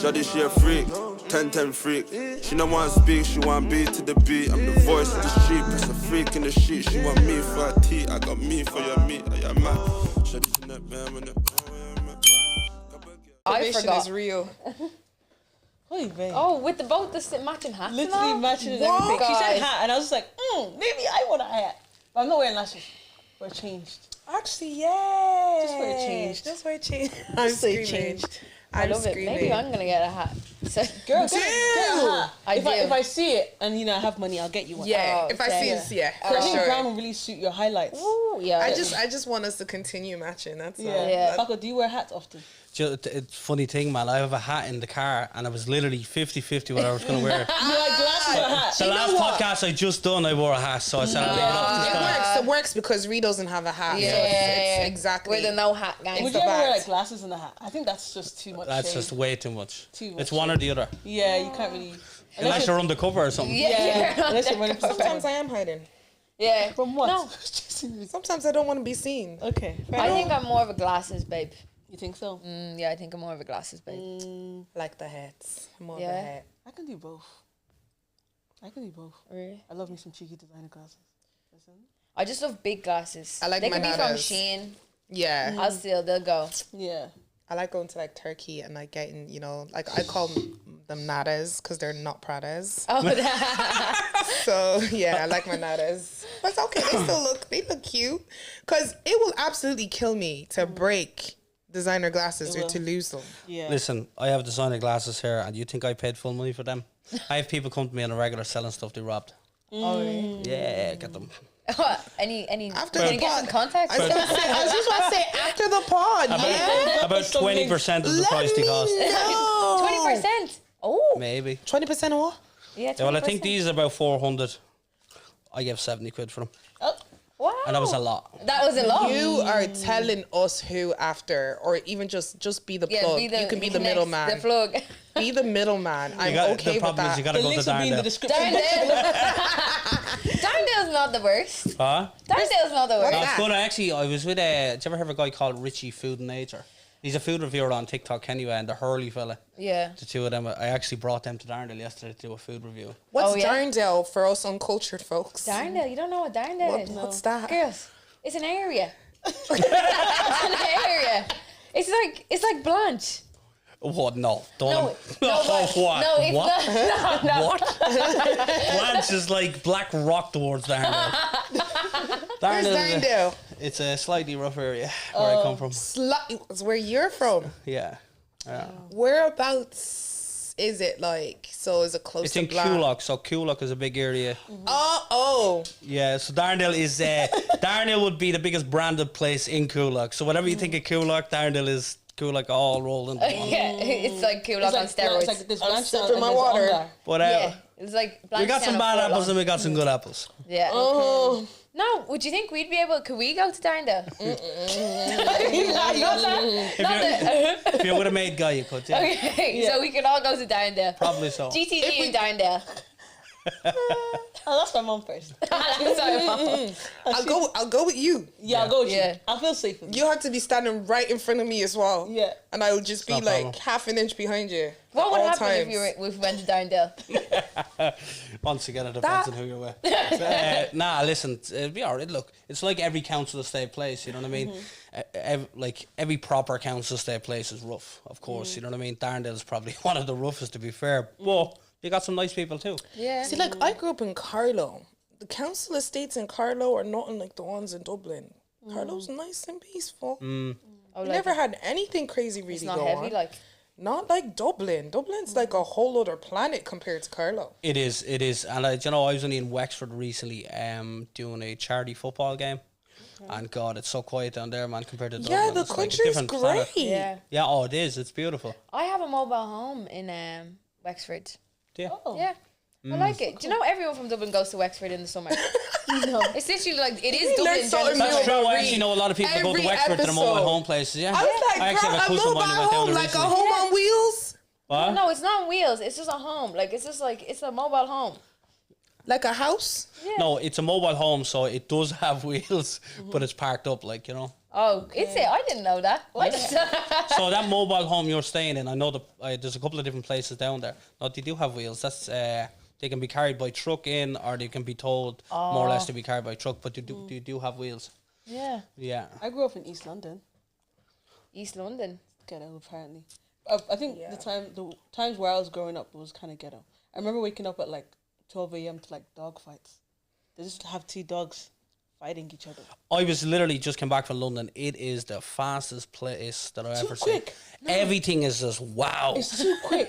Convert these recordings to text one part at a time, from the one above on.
Shawty, she a freak, 10-10 freak. She don't want to speak, she want beat to the beat. I'm the voice of the street, plus a freak in the sheet. She want me for a tea, I got me for your meat. I am mad. Shawty, in that bam, in that. I forgot. Is real. Oh, with both the matching hats. Literally matching and everything. She said hat, and I was just like, maybe I want a hat. But I'm not wearing lashes. But it changed. Actually, yeah. Just where it changed. Just where it changed. I'm screaming. I love it. Maybe I'm gonna get a hat. So, Girl, get a hat. If I see it and I have money, I'll get you one. Yeah, if I see it, yeah. I think brown will really suit your highlights. Ooh, yeah. I just want us to continue matching. That's all. Yeah. Paco, do you wear hats often? It's funny thing, man. I have a hat in the car, and I was literally 50-50 what I was going to wear. You like glasses or hat? The last podcast I just done, I wore a hat, so I said I'll leave it up to this guy. It works because Ree doesn't have a hat. Yeah, so it's exactly. We're the no hat gang. Would you ever wear like glasses and a hat? I think that's just too much. That's shade. just way too much. Too much It's one or the other. Yeah, you can't really. Unless you're undercover or something. Yeah. Unless you're running. Sometimes I am hiding. Yeah. From what? No. Sometimes I don't want to be seen. Okay. I think I'm more of a glasses babe. You think so? Yeah, I think I'm more of a glasses babe. Like the hats. More of a hat. I can do both. Really? I love me some cheeky designer glasses. Listen. I just love big glasses. I like they my could be from Nadas. Shein. Yeah. I'll still, they'll go. Yeah. I like going to like Turkey and like getting, like I call them nadas because they're not Pradas. Oh, So yeah, I like my nadas. But it's okay. They look cute. Because it will absolutely kill me to break designer glasses or to lose them. Yeah. Listen, I have designer glasses here, and you think I paid full money for them? I have people come to me on a regular selling stuff they robbed. Oh, really? Yeah, get them. Any After can the you get some context? I was just about to say after the pod. About 20% of the price they cost. 20%. Oh, Maybe 20% or what? yeah. 20%. Well, I think these are about 400. I gave 70 quid for them. Oh. Wow. And that was a lot. That was a lot. You are telling us who after, or even just be the plug. You can be the middleman. The plug. Be the middleman. I'm okay the with problem is that. you gotta The go to links will be in the Darndale. description. Darndale's not the worst. Huh? Darndale's not the worst. No, it's good. Actually, I was with did you ever hear of a guy called Richie Food and Nature? He's a food reviewer on TikTok anyway, and the Hurley fella. Yeah. The two of them, I actually brought them to Darndale yesterday to do a food review. What's Oh, yeah? Darndale for us uncultured folks? Darndale, you don't know what Darndale is? What's that? Girls, it's an area. It's an area. It's like Blanche. What? No. Don't. No, but- what? No, it's what? not. No. What? Blanche is like Black Rock towards Darndale. Where's Darndale? It's a slightly rough area where I come from. It's where you're from. Yeah. Whereabouts is it like? So is it close It's to in Blanche? Coolock, so Coolock is a big area. Oh. Yeah, so Darndale is Darndale would be the biggest branded place in Coolock. So whatever you think of Coolock, Darndale is Coolock all rolled into one. Yeah, it's like Coolock on steroids. It's like this I'm Blanche sipping and my there's water. Onda. But Yeah, it's like Blanche we got some bad apples and we got some good apples. Yeah. Oh. No, would you think we'd be able? Could we go to Darndale? If you're with a mate guy, you could, yeah. Okay, so we could all go to Darndale. Probably so. GTG in Darndale. Oh, that's my mom first. Sorry, Mom. I'll go with you. Yeah, I'll go with Yeah. you. I feel safe with you. You have to be standing right in front of me as well. Yeah. And I would just be no like problem. half an inch behind you. What would all happen times. if we went to Darndale? Once again, it depends on who you're with. Nah, listen, it'll be alright. Look, it's like every council estate place, you know what I mean? Every proper council estate place is rough, of course, you know what I mean? Darndale's probably one of the roughest, to be fair. Well, you got some nice people too. Yeah. See, like, I grew up in Carlow. The council estates in Carlow are nothing like the ones in Dublin. Carlow's nice and peaceful. Oh, We like never had anything crazy really it's not go heavy, on. like. Not like Dublin. Dublin's like a whole other planet compared to Carlow. It is. And I was only in Wexford recently doing a charity football game. And God, it's so quiet down there, man, compared to Dublin. Yeah, the It's like a country's different great. planet. Yeah. Yeah, oh, it is. It's beautiful. I have a mobile home in Wexford. Yeah. Oh. Yeah. I like it. Do you know everyone from Dublin goes to Wexford in the summer? No. It's literally like, it is learn Dublin. something during the That's summer. true. I actually know a lot of people that go to Every Wexford to the mobile episode. home places. Yeah. I was like, I actually girl, have a a cousin of mine mobile who went down home, there like a recently. home on wheels? What? No, it's not on wheels. It's just a home. Like, it's just like, it's a mobile home. Like a house? Yeah. No, it's a mobile home, so it does have wheels, but it's parked up, like, you know. Oh, is it? I didn't know that. What? So that mobile home you're staying in, I know there's a couple of different places down there. No, they do have wheels. That's they can be carried by truck in, or they can be told more or less to be carried by truck. But you do have wheels. Yeah. Yeah. I grew up in East London. East London. Ghetto, apparently. I think the times where I was growing up was kind of ghetto. I remember waking up at like 12 a.m. to like dog fights. They just have 2 dogs fighting each other. I was literally just came back from London. It is the fastest place that I've ever seen. No. Everything is just wow. It's too quick.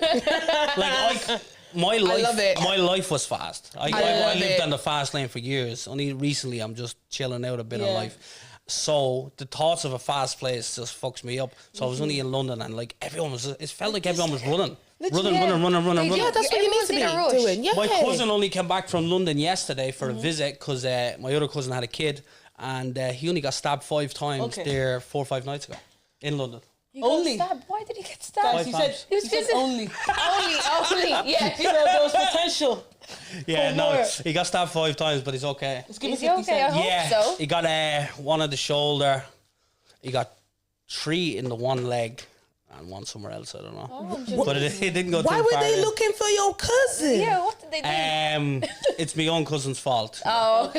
My life, love it. my life was fast. I love lived it. on the fast lane for years. Only recently I'm just chilling out a bit of Yeah. life. So the thoughts of a fast place just fucks me up. So I was only in London, and like everyone was, it felt like everyone was running. Running. Yeah, that's what you need to be doing. Yeah. My cousin only came back from London yesterday for a visit because my other cousin had a kid, and he only got stabbed 5 times there 4 or 5 nights ago in London. He got Only. stabbed. Why did he get stabbed? Guys, he said, He was he said visiting- only. only. Yeah. He said there was potential. Yeah, For no, more. he got stabbed 5 times, but he's okay. Let's give Is him he 50 okay? I cents. hope Yeah, so. he got one on the shoulder. He got 3 in the one leg and 1 somewhere else. I don't know, Oh, but it didn't go. Why too were far they in. looking for your cousin? Yeah, what did they do? It's my own cousin's fault. Oh,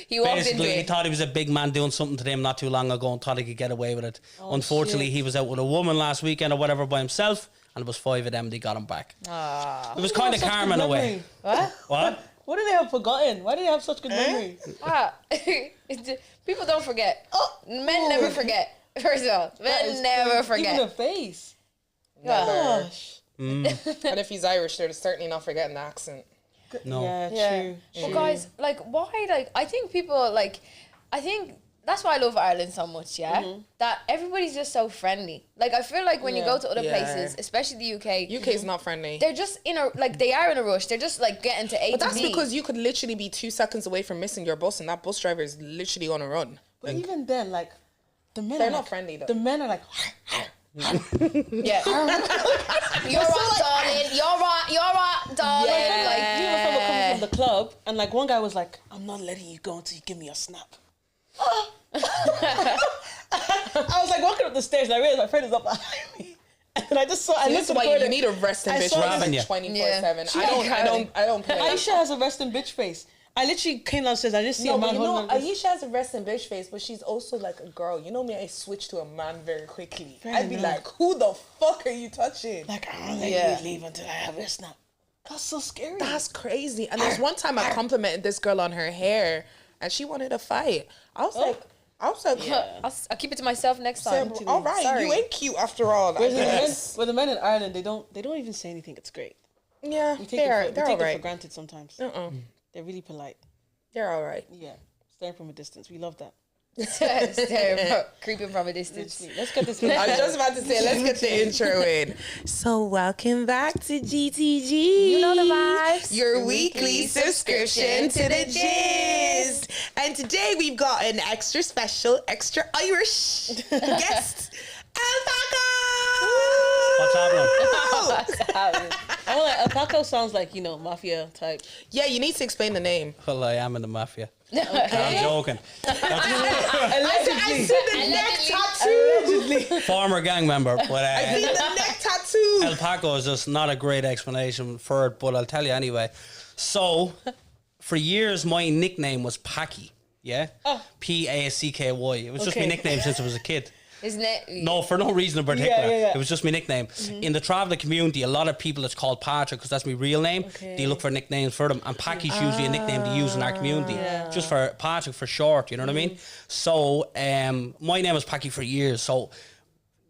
he walked Basically, into he it. thought he was a big man doing something to them not too long ago and thought he could get away with it. Unfortunately, shit. he was out with a woman last weekend or whatever by himself, and it was 5 of them. They got him back. It was kind of Such good karma in a way. memory. What? What? What do they have forgotten? Why do they have such good memory? People don't forget. Men never forget. First of all, That is men never crazy. Even the forget. face. Yeah. Gosh. And if he's Irish, they're certainly not forgetting the accent. No. Yeah, true. But guys, like, why? Like, I think people like. I think that's why I love Ireland so much. Yeah, that everybody's just so friendly. Like, I feel like when you go to other places, especially the UK, UK's not friendly. they're just they are in a rush. They're just like getting to A But to that's B. because you could literally be 2 seconds away from missing your bus, and that bus driver is literally on a run. But even then, like, the men They're are not like, friendly, though. The men are like, yeah. You're right, darling. You're right, darling. yeah. Like, Like, you know, someone coming from the club, and like one guy was like, "I'm not letting you go until you give me a snap." I was like walking up the stairs, and I realized my friend is up behind me, and I just saw. I This looked is at the why corner. you need a resting I bitch saw Robbing you. 24/7. Yeah. I don't play. Aisha has a resting bitch face. I literally came downstairs. I just see No, a but man you know, holding on to this- Aisha has a resting bitch face, but she's also like a girl. You know me, I switch to a man very quickly. I'd be enough. like, who the fuck are you touching? like, I don't let Yeah. you leave until I have a snap. That's so scary. That's crazy. And there's one time I complimented this girl on her hair, and she wanted a fight. I was like, I'll keep it to myself next time. all right, Sorry. you ain't cute after all. Whereas the men in Ireland, they don't even say anything. It's great. Yeah, We take they're it for all right. granted sometimes. They're really polite. They're all right. Yeah, staring from a distance. We love that. Creeping from a distance. Literally. Let's get this. I was just about to say, let's get the intro in. So, welcome back to GTG. You know the vibes. Your weekly subscription to the gist. And today we've got an extra special, extra Irish guest, Elpaco. What's happening? I don't like Elpaco sounds like, you know, mafia type. Yeah, you need to explain the name. Well, I am in the mafia. I'm joking. I see the neck tattoo. Former gang member, but I see the neck tattoo. Elpaco is just not a great explanation for it, but I'll tell you anyway. So, for years, my nickname was Paky. Yeah? P-A-C-K-Y. It was just my Okay. nickname since I was a kid. Isn't it? No, for no reason in particular. Yeah. It was just my nickname. In the traveller community, a lot of people it's called Patrick because that's my real name. They look for nicknames for them, and Packy's usually a nickname they use in our community, just for Patrick for short. You know what I mean? So, my name was Packy for years. So,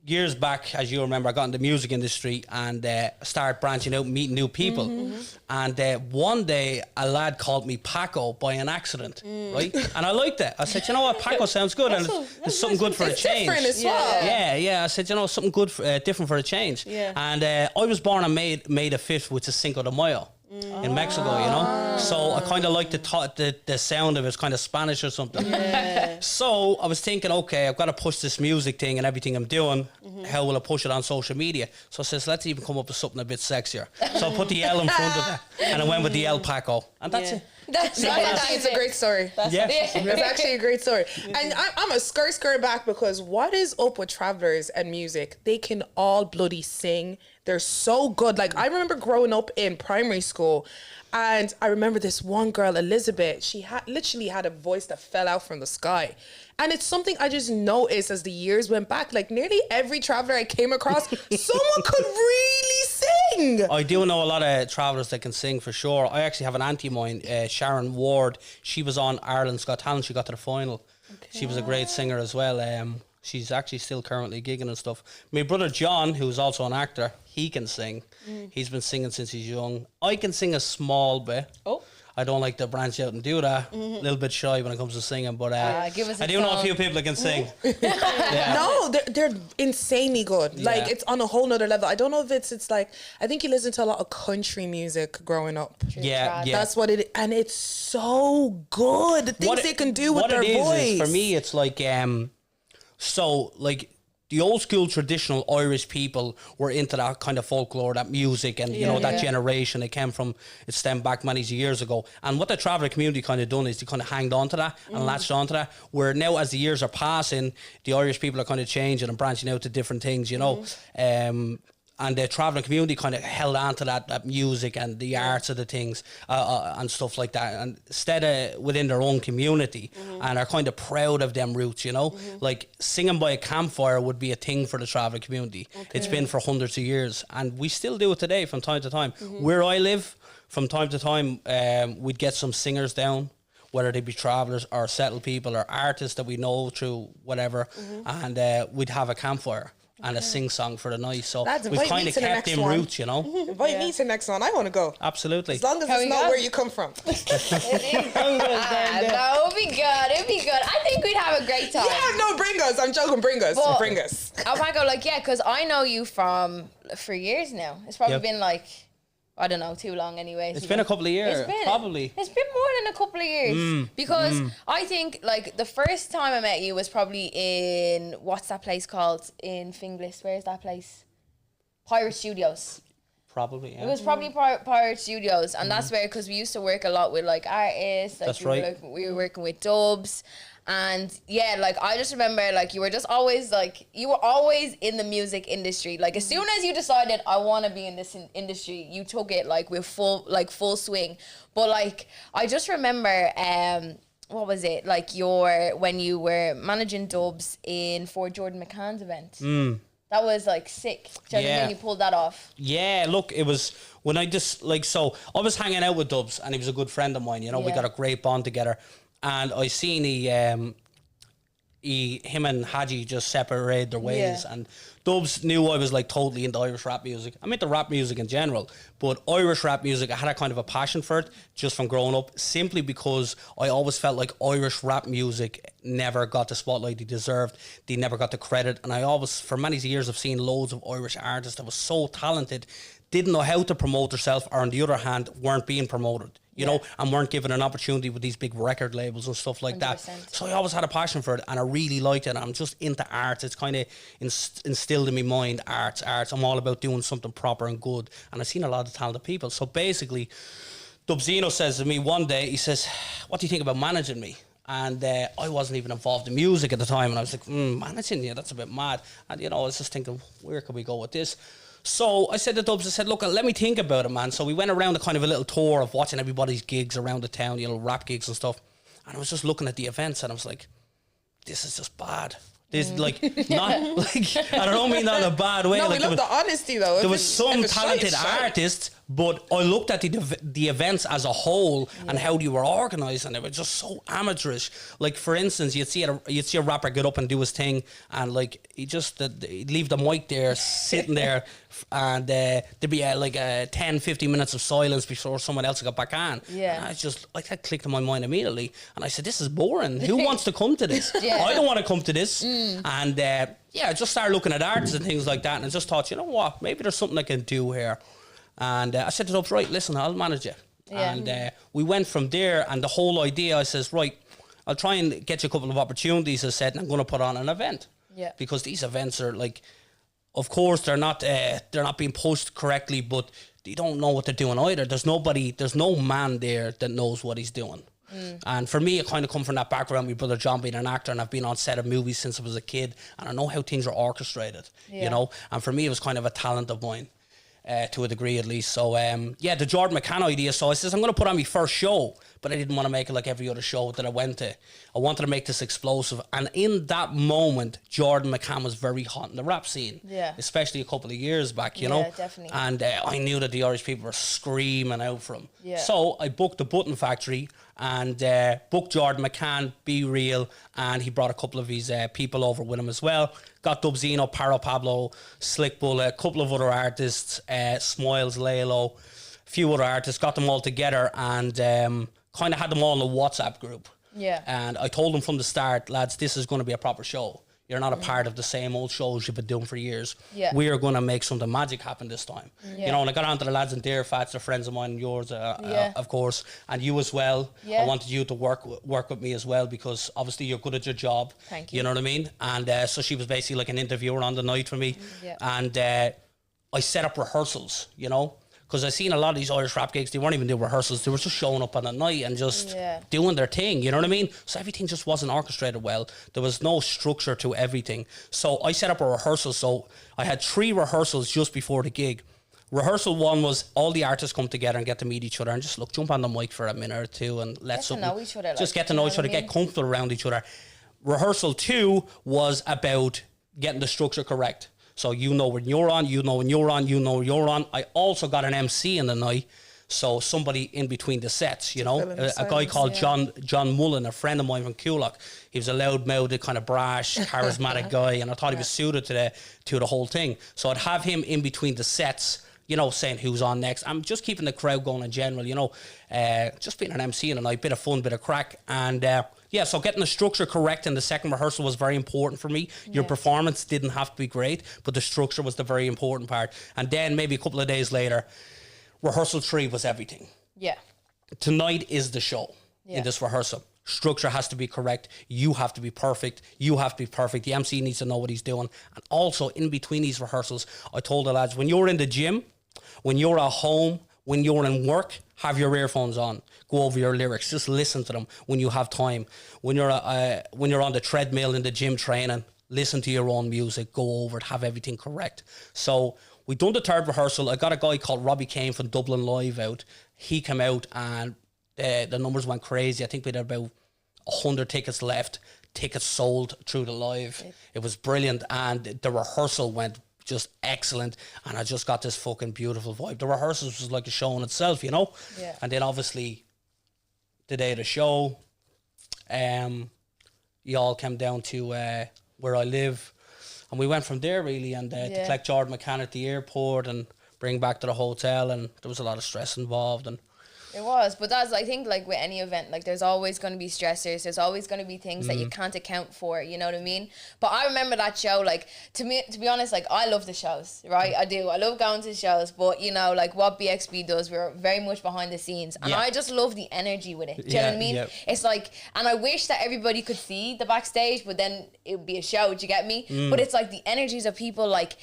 years back, as you remember, I got in the music industry and started branching out, meeting new people. And one day, a lad called me Paco by an accident, right? And I liked it. I said, you know what, Paco sounds good, and it's something good for a It's change. different as well. Yeah. I said, you know, something good, different for a change. Yeah. And I was born on May the 5th, which is Cinco de Mayo in Mexico, you know. So I kind of like the sound of it. It's kind of Spanish or something. So I was thinking, okay, I've got to push this music thing and everything I'm doing. How will I push it on social media? So I says, let's even come up with something a bit sexier. So I put the L in front of it, and I went with the Elpaco, and that's it. That's It's a great story. Yeah. It's actually a great story. And I'm a skirt back because what is up with travelers and music? They can all bloody sing. They're so good. Like, I remember growing up in primary school, and I remember this one girl, Elizabeth, she literally had a voice that fell out from the sky. And it's something I just noticed as the years went back. Like, nearly every traveler I came across, someone could really sing. I do know a lot of travellers that can sing for sure. I actually have an auntie of mine, Sharon Ward. She was on Ireland's Got Talent. She got to the final. Okay. She was a great singer as well. She's actually still currently gigging and stuff. My brother John, who's also an actor, he can sing. He's been singing since he's young. I can sing a small bit. Oh. I don't like to branch out and do that. A little bit shy when it comes to singing, but give us I do know a few people that can sing. No, they're insanely good. Like, it's on a whole nother level. I don't know if it's like, I think you listen to a lot of country music growing up. Yeah. That's what it is. And it's so good. The things they can do with their voice. For me, it's like, so like the old school traditional Irish people were into that kind of folklore, that music, and you know that generation. It stemmed back many years ago. And what the traveller community kind of done is they kind of hanged on to that and latched on to that. Where now, as the years are passing, the Irish people are kind of changing and branching out to different things, you know. And the travelling community kind of held on to that music and the arts of the things and stuff like that. And instead of within their own community and are kind of proud of them roots, you know. Like singing by a campfire would be a thing for the travelling community. Okay. It's been for hundreds of years. And we still do it today from time to time. Where I live, from time to time, we'd get some singers down, whether they be travellers or settled people or artists that we know through whatever. And we'd have a campfire. And a sing-song for the night. So we've kind of kept them roots, you know. Invite me to the next one. I want to go. Absolutely. As long as it's not where you come from. That would be good. It'd be good. I think we'd have a great time. Yeah, no, bring us. I'm joking. Bring us. But bring us. Elpaco, like, because I know you for years now. It's probably been like, I don't know, too long anyway. It's been a couple of years, probably. It's been more than a couple of years. Because I think, like, the first time I met you was probably in, what's that place called? In Finglas. Where's that place? Pirate Studios. Probably, yeah. It was probably Pirate Studios. And that's where, because we used to work a lot with, like, artists. Like, that's right. We were working with dubs. And yeah, like I just remember, like you were always in the music industry. Like as soon as you decided I want to be in this industry, you took it like with full swing. But like I just remember, what was it like when you were managing dubs in for Jordan McCann's event? That was like sick. Do you know what I mean? You pulled that off. Yeah, look, it was when I just like so I was hanging out with Dubs and he was a good friend of mine. You know, we got a great bond together. And I seen him and Haji just separated their ways. And Dubs knew I was like totally into Irish rap music. I'm into rap music in general, but Irish rap music, I had a kind of a passion for it just from growing up, simply because I always felt like Irish rap music never got the spotlight they deserved. They never got the credit. And I always, for many years, I've seen loads of Irish artists that were so talented, didn't know how to promote themselves, or on the other hand, weren't being promoted. You know, and weren't given an opportunity with these big record labels and stuff like 100%. That. So I always had a passion for it, and I really liked it. I'm just into arts. It's kind of instilled in my mind, arts. I'm all about doing something proper and good. And I've seen a lot of talented people. So basically, Dubzino says to me one day, he says, "What do you think about managing me?" And I wasn't even involved in music at the time. And I was like, managing you? That's a bit mad. And, you know, I was just thinking, where could we go with this? So I said to Dubs, I said, look, let me think about it, man. So we went around a kind of a little tour of watching everybody's gigs around the town, you know, rap gigs and stuff. And I was just looking at the events and I was like, this is just bad. This like, not like, I don't mean that in a bad way. No, like, we love the honesty though. There was some talented artists, but I looked at the events as a whole and how they were organised, and they were just so amateurish. Like for instance, you'd see a rapper get up and do his thing, and like he'd leave the mic there, sitting there, and there'd be like 10-15 minutes of silence before someone else got back on. Yeah, and I just like that clicked in my mind immediately, and I said, "This is boring. Who wants to come to this? I don't want to come to this." And I just started looking at artists and things like that, and I just thought, you know what, maybe there's something I can do here. And I said to Dubs, right, listen, I'll manage it. Yeah. And we went from there, and the whole idea, I says, right, I'll try and get you a couple of opportunities, I said, and I'm going to put on an event. Yeah. Because these events are like, of course, they're not being pushed correctly, but they don't know what they're doing either. There's no man there that knows what he's doing. And for me, I kind of come from that background. My brother John being an actor, and I've been on set of movies since I was a kid, and I know how things are orchestrated, you know. And for me, it was kind of a talent of mine, to a degree at least. So the Jordan McCann idea. So I says I'm going to put on my first show, but I didn't want to make it like every other show that I went to. I wanted to make this explosive, and in that moment, Jordan McCann was very hot in the rap scene, especially a couple of years back, you know. Definitely. And I knew that the Irish people were screaming out for him. Yeah. So I booked the Button Factory and booked Jordan McCann, Be Real, and he brought a couple of his people over with him as well. Got Dubzino, Paro Pablo, Slick Bullet, a couple of other artists, Smiles, Lalo, a few other artists, got them all together and kind of had them all in a WhatsApp group. Yeah. And I told them from the start, lads, this is going to be a proper show. You're not a part of the same old shows you've been doing for years. Yeah. We are going to make something magic happen this time. Yeah. You know, and I got on to the lads in Deerfats, they're friends of mine, yours, of course, and you as well. Yeah. I wanted you to work with me as well because obviously you're good at your job. Thank you. You know what I mean? And so she was basically like an interviewer on the night for me. Yeah. And I set up rehearsals, you know, because I seen a lot of these Irish rap gigs, they weren't even doing rehearsals. They were just showing up on the night and just doing their thing, you know what I mean? So everything just wasn't orchestrated well. There was no structure to everything. So I set up a rehearsal. So I had 3 rehearsals just before the gig. Rehearsal 1 was all the artists come together and get to meet each other and just jump on the mic for a minute or two and let Get to know each other, just like, get to know each other, get comfortable around each other. Rehearsal 2 was about getting the structure correct. So you know when you're on, you know when you're on, you know when you're on. I also got an MC in the night, so somebody in between the sets, you know. A guy called John Mullen, a friend of mine from Coolock. He was a loud-mouthed, kind of brash, charismatic guy, and I thought he was suited to the whole thing. So I'd have him in between the sets, you know, saying who's on next. I'm just keeping the crowd going in general, you know. Just being an MC in the night, bit of fun, bit of crack, and so getting the structure correct in the second rehearsal was very important for me. Your performance didn't have to be great, but the structure was the very important part. And then maybe a couple of days later, rehearsal 3 was everything. Yeah. Tonight is the show in this rehearsal. Structure has to be correct. You have to be perfect. You have to be perfect. The MC needs to know what he's doing. And also, in between these rehearsals, I told the lads, when you're in the gym, when you're at home, when you're in work, have your earphones on. Go over your lyrics. Just listen to them when you have time. When you're on the treadmill in the gym training, listen to your own music. Go over it. Have everything correct. So we done the 3rd rehearsal. I got a guy called Robbie Kane from Dublin Live out. He came out and the numbers went crazy. I think we had about 100 tickets left. Tickets sold through the live. It was brilliant, and the rehearsal went just excellent, and I just got this fucking beautiful vibe. The rehearsals was like a show in itself, you know. Yeah. And then obviously the day of the show, you all came down to where I live, and we went from there really, and to collect Jordan McCann at the airport and bring back to the hotel, and there was a lot of stress involved. And It was, but that's, I think, like with any event, like there's always going to be stressors. There's always going to be things that you can't account for. You know what I mean? But I remember that show. Like to be honest, like I love the shows, right? I do. I love going to shows. But you know, like what BXB does, we're very much behind the scenes, and I just love the energy with it. Do you know what I mean? Yeah. It's like, and I wish that everybody could see the backstage, but then it would be a show. Do you get me? But it's like the energies of people, like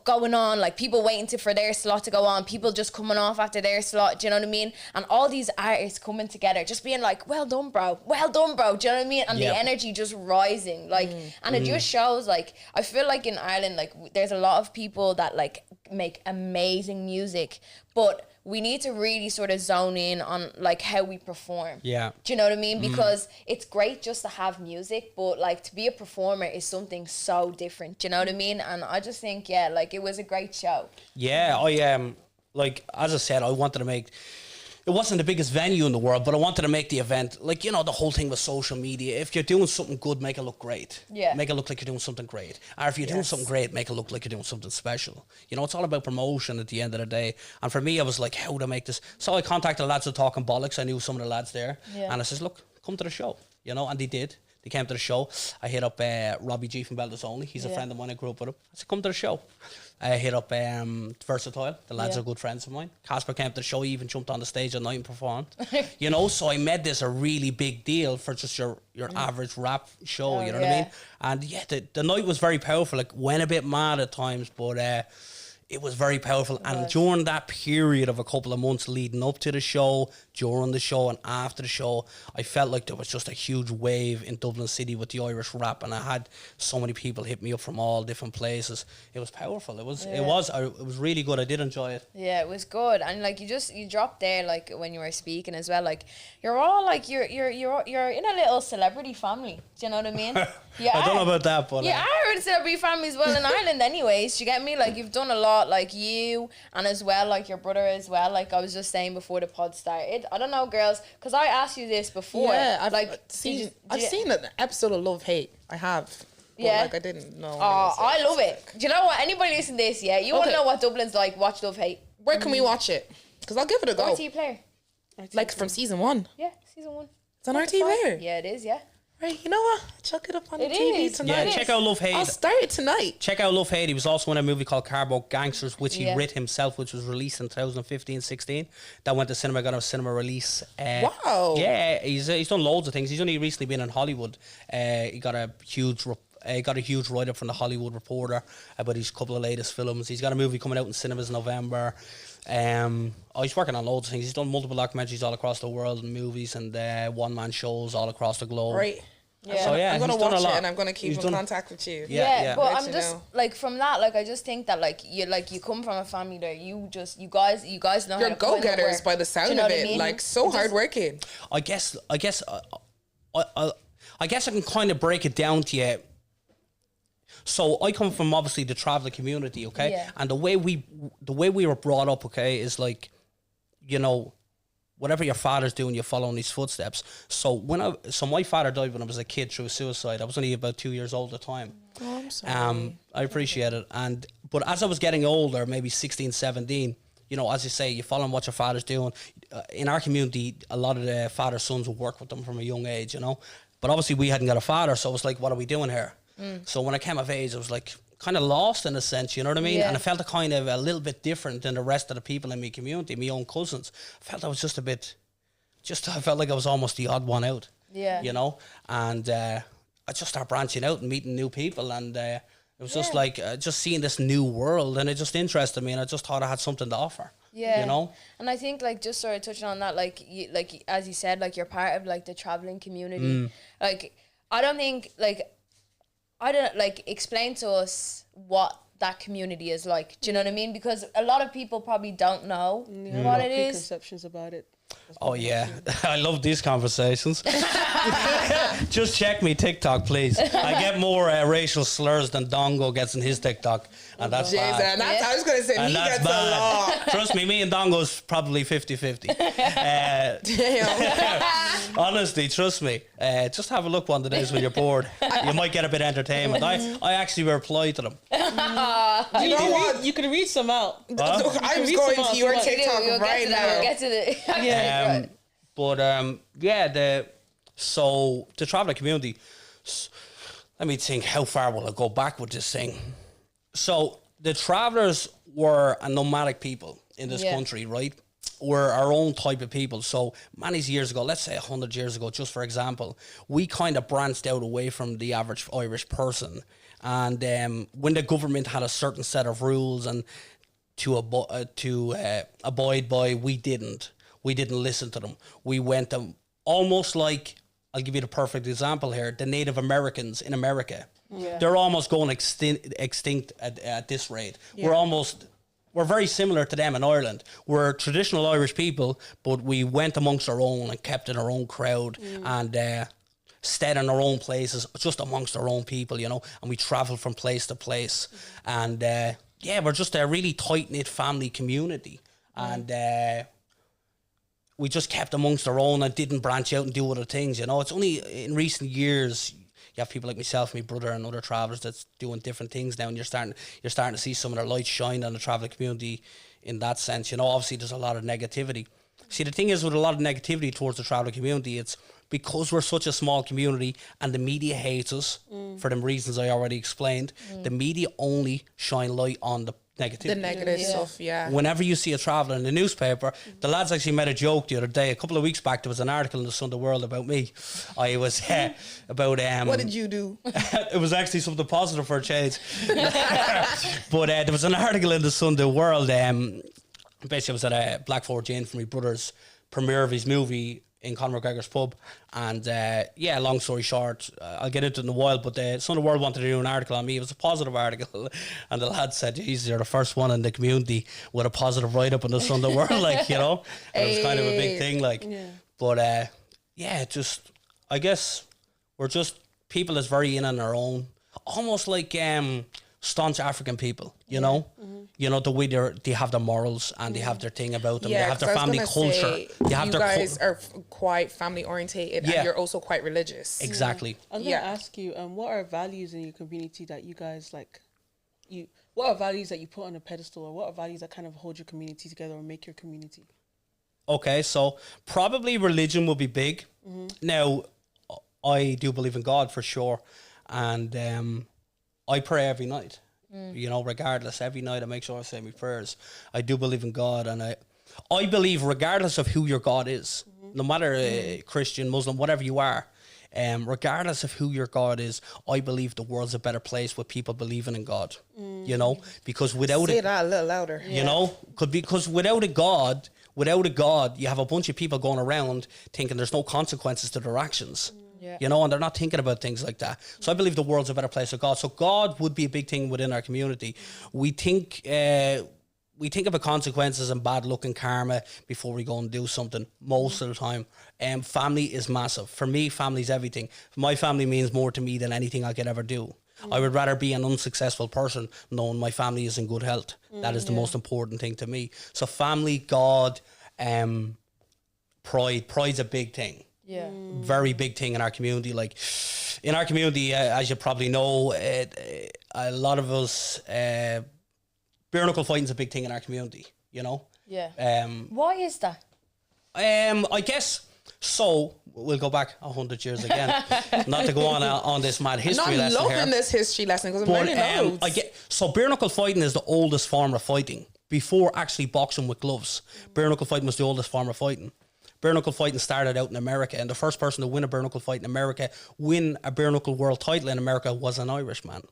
going on, like people waiting for their slot to go on, people just coming off after their slot, do you know what I mean? And all these artists coming together, just being like, well done bro, do you know what I mean? And the energy just rising, like, and it just shows, like, I feel like in Ireland, like, there's a lot of people that like make amazing music, but we need to really sort of zone in on like how we perform. Yeah. Do you know what I mean? Because it's great just to have music, but like to be a performer is something so different. Do you know what I mean? And I just think, yeah, like it was a great show. Yeah, I like as I said, I wanted to make. It wasn't the biggest venue in the world, but I wanted to make the event, like, you know, the whole thing with social media. If you're doing something good, make it look great. Yeah. Make it look like you're doing something great. Or if you're doing something great, make it look like you're doing something special. You know, it's all about promotion at the end of the day. And for me, I was like, how do I make this? So I contacted the lads at Talking Bollocks. I knew some of the lads there. Yeah. And I says, look, come to the show. You know, and they did. They came to the show. I hit up Robbie G from Belders Only. He's a friend of mine. I grew up with him. I said, come to the show. I hit up Versatile. The lads are good friends of mine. Casper came to the show. He even jumped on the stage at night and performed. You know, so I made this a really big deal for just your average rap show. You know what I mean? And yeah, the night was very powerful. Like, went a bit mad at times, but it was very powerful. And during that period of a couple of months leading up to the show, during the show and after the show, I felt like there was just a huge wave in Dublin City with the Irish rap, and I had so many people hit me up from all different places. It was powerful. It was really good. I did enjoy it. Yeah, it was good. And like you dropped there like when you were speaking as well, like you're all like you're in a little celebrity family. Do you know what I mean? Yeah. I don't know about that, but you are in celebrity families well in Ireland anyways. Do you get me? Like you've done a lot, like you and as well like your brother as well. Like I was just saying before the pod started. I don't know, girls, because I asked you this before. Yeah, I've seen an episode of Love Hate. I have. But Yeah. like I didn't know. Oh, I love it. Do you know what? Anybody listen to this, yeah? You want to know what Dublin's like, watch Love Hate. Where can we watch it? Because I'll give it a go. RT Player. Like from season 1. Yeah, season 1. It's on RT Player. Yeah, it is, yeah. Right, you know what? Chuck it up on the It TV is. tonight. yeah, check out Love Hate. I'll start it tonight. Check out Love Hate. He was also in a movie called Carboat Gangsters, which he Yeah. writ himself, which was released in 2015-16. That went to cinema, got a cinema release. Wow. Yeah, he's done loads of things. He's only recently been in Hollywood. He got a huge write-up from the Hollywood Reporter about his couple of latest films. He's got a movie coming out in cinemas in November. He's working on loads of things. He's done multiple documentaries all across the world and movies and one-man shows all across the globe. Right. Yeah. So yeah, I'm gonna he's done watch a lot. it and I'm gonna keep He's in done- contact with you. Yeah. But Let I'm you just know. like from that, like I just think that like you come from a family that you guys know You're how to put in the go-getters work. by the Do you sound know of what I it. mean? Like so It just- hardworking. I guess I can kind of break it down to you. So I come from obviously the traveller community, okay? Yeah. And the way we were brought up, okay, is like, you know, whatever your father's doing, you follow in his footsteps. So my father died when I was a kid through suicide. I was only about 2 years old at the time. Oh, I'm sorry. I appreciate it. But as I was getting older, maybe 16, 17, you know, as you say, you follow what your father's doing. In our community, a lot of the father's sons would work with them from a young age, you know. But obviously we hadn't got a father, so it was like, what are we doing here? So when I came of age, I was like kind of lost in a sense, you know what I mean? Yeah. And I felt kind of a little bit different than the rest of the people in my community, my own cousins. I felt I was I felt like I was almost the odd one out. Yeah. You know? And I just started branching out and meeting new people, and it was just like just seeing this new world, and it just interested me, and I just thought I had something to offer. Yeah. You know? And I think like just sort of touching on that, like as you said, like you're part of like the traveling community. Like I don't explain to us what that community is like. Do you know what I mean? Because a lot of people probably don't know what it is. Preconceptions about it. Oh yeah, I love these conversations. Just check me TikTok, please. I get more racial slurs than Dongo gets in his TikTok, and that's Jason, bad. I was gonna say And he that's gets a lot. bad. Trust me and Dongo's probably 50-50. Damn. Honestly, trust me. Just have a look one of the days when you're bored. You might get a bit of entertainment. I actually reply to them. You know what? You can read some out. I'm going to your TikTok We'll right get to that. now. We'll get to the The traveller community. Let me think, how far will I go back with this thing? So the travellers were a nomadic people in this country, right? We're our own type of people. So many years ago, let's say 100 years ago, just for example, we kind of branched out away from the average Irish person. And when the government had a certain set of rules and to abide by, we didn't listen to them. We went almost like, I'll give you the perfect example here, the Native Americans in America. Yeah. They're almost going extinct at this rate. Yeah. We're very similar to them in Ireland. We're traditional Irish people, but we went amongst our own and kept in our own crowd and stayed in our own places, just amongst our own people, you know, and we travelled from place to place. And we're just a really tight-knit family community. And we just kept amongst our own and didn't branch out and do other things, you know. It's only in recent years you have people like myself, my brother, and other travellers that's doing different things now, and you're starting to see some of their lights shine on the traveller community in that sense. You know, obviously there's a lot of negativity. See, the thing is with a lot of negativity towards the traveller community, it's because we're such a small community and the media hates us for the reasons I already explained. The media only shine light on the negativity. The negative stuff, yeah. Whenever you see a traveller in the newspaper, the lads actually made a joke the other day. A couple of weeks back, there was an article in the Sunday World about me. I was about What did you do? it was actually something positive for a change. But there was an article in the Sunday World. Basically, I was at a Blackford Inn for my brother's premiere of his movie in Conor McGregor's pub, and long story short, I'll get into it in a while, but the Sunday World wanted to do an article on me. It was a positive article, and the lad said, "Geez, you're the first one in the community with a positive write-up in the Sunday World," like, you know, and it was kind of a big thing, like, but just, I guess we're just people that's very in on their own, almost like staunch African people, you know, you know, the way they have their morals and they have their thing about them. They have their family culture. They have you their guys are quite family orientated, and you're also quite religious. Exactly. I was going to ask you, what are values in your community that you guys like? What are values that you put on a pedestal, or what are values that kind of hold your community together or make your community? Okay, so probably religion will be big. Now, I do believe in God for sure, and I pray every night. You know, regardless, every night I make sure I say my prayers. I do believe in God, and I believe regardless of who your God is, no matter Christian, Muslim, whatever you are, regardless of who your God is, I believe the world's a better place with people believing in God. You know, because without Say that a little louder. you know, because without a God, you have a bunch of people going around thinking there's no consequences to their actions. You know, and they're not thinking about things like that. So I believe the world's a better place with God. So God would be a big thing within our community. We think about consequences and bad luck and karma before we go and do something most of the time. Family is massive. For me, family's everything. My family means more to me than anything I could ever do. I would rather be an unsuccessful person knowing my family is in good health. That is the most important thing to me. So family, God, pride. Pride's a big thing. Yeah. Very big thing in our community. Like in our community, as you probably know, a lot of us, bare-knuckle fighting's a big thing in our community, you know? Yeah. Why is that? I guess, so we'll go back 100 years again, not to go on this mad history I'm lesson loving here. this history lesson because I'm But learning loads. so bare-knuckle fighting is the oldest form of fighting. Before actually boxing with gloves, bare-knuckle fighting was the oldest form of fighting. Bare-knuckle fighting started out in America, and the first person to win a bare-knuckle fight in America, win a bare-knuckle world title in America, was an Irishman.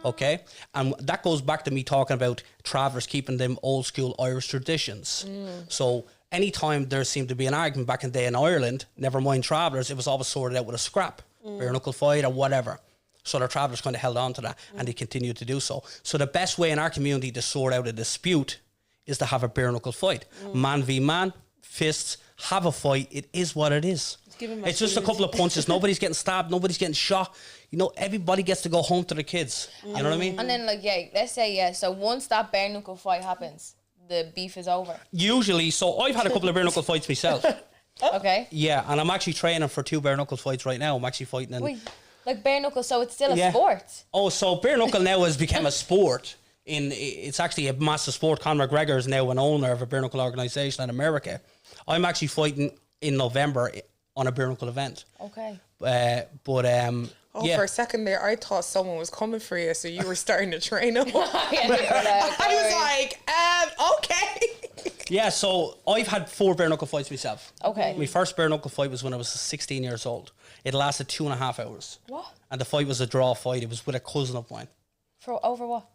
Okay? And that goes back to me talking about travellers keeping them old school Irish traditions. So anytime there seemed to be an argument back in the day in Ireland, never mind travellers, it was always sorted out with a scrap, bare-knuckle fight or whatever. So the travellers kind of held on to that, and they continued to do so. So the best way in our community to sort out a dispute is to have a bare-knuckle fight. Man v man, fists, have a fight. It is what it is. It's just a couple of punches. Nobody's getting stabbed. Nobody's getting shot. You know, everybody gets to go home to the kids. You know what I mean? And then, like, let's say, so once that bare knuckle fight happens, the beef is over. Usually, so I've had a couple of bare knuckle fights myself. Okay. Yeah, and I'm actually training for 2 bare knuckle fights right now. I'm actually fighting in. Wait, like bare knuckle, so it's still a sport. Oh, so bare knuckle now has become a sport. It's actually a massive sport. Conor McGregor is now an owner of a bare knuckle organisation in America. I'm actually fighting in November on a bare knuckle event. Okay. For a second there, I thought someone was coming for you, so you were starting to train them. I was like, okay. Yeah, so I've had 4 bare knuckle fights myself. Okay. My first bare knuckle fight was when I was 16 years old. It lasted 2.5 hours. What? And the fight was a draw fight. It was with a cousin of mine. For over what?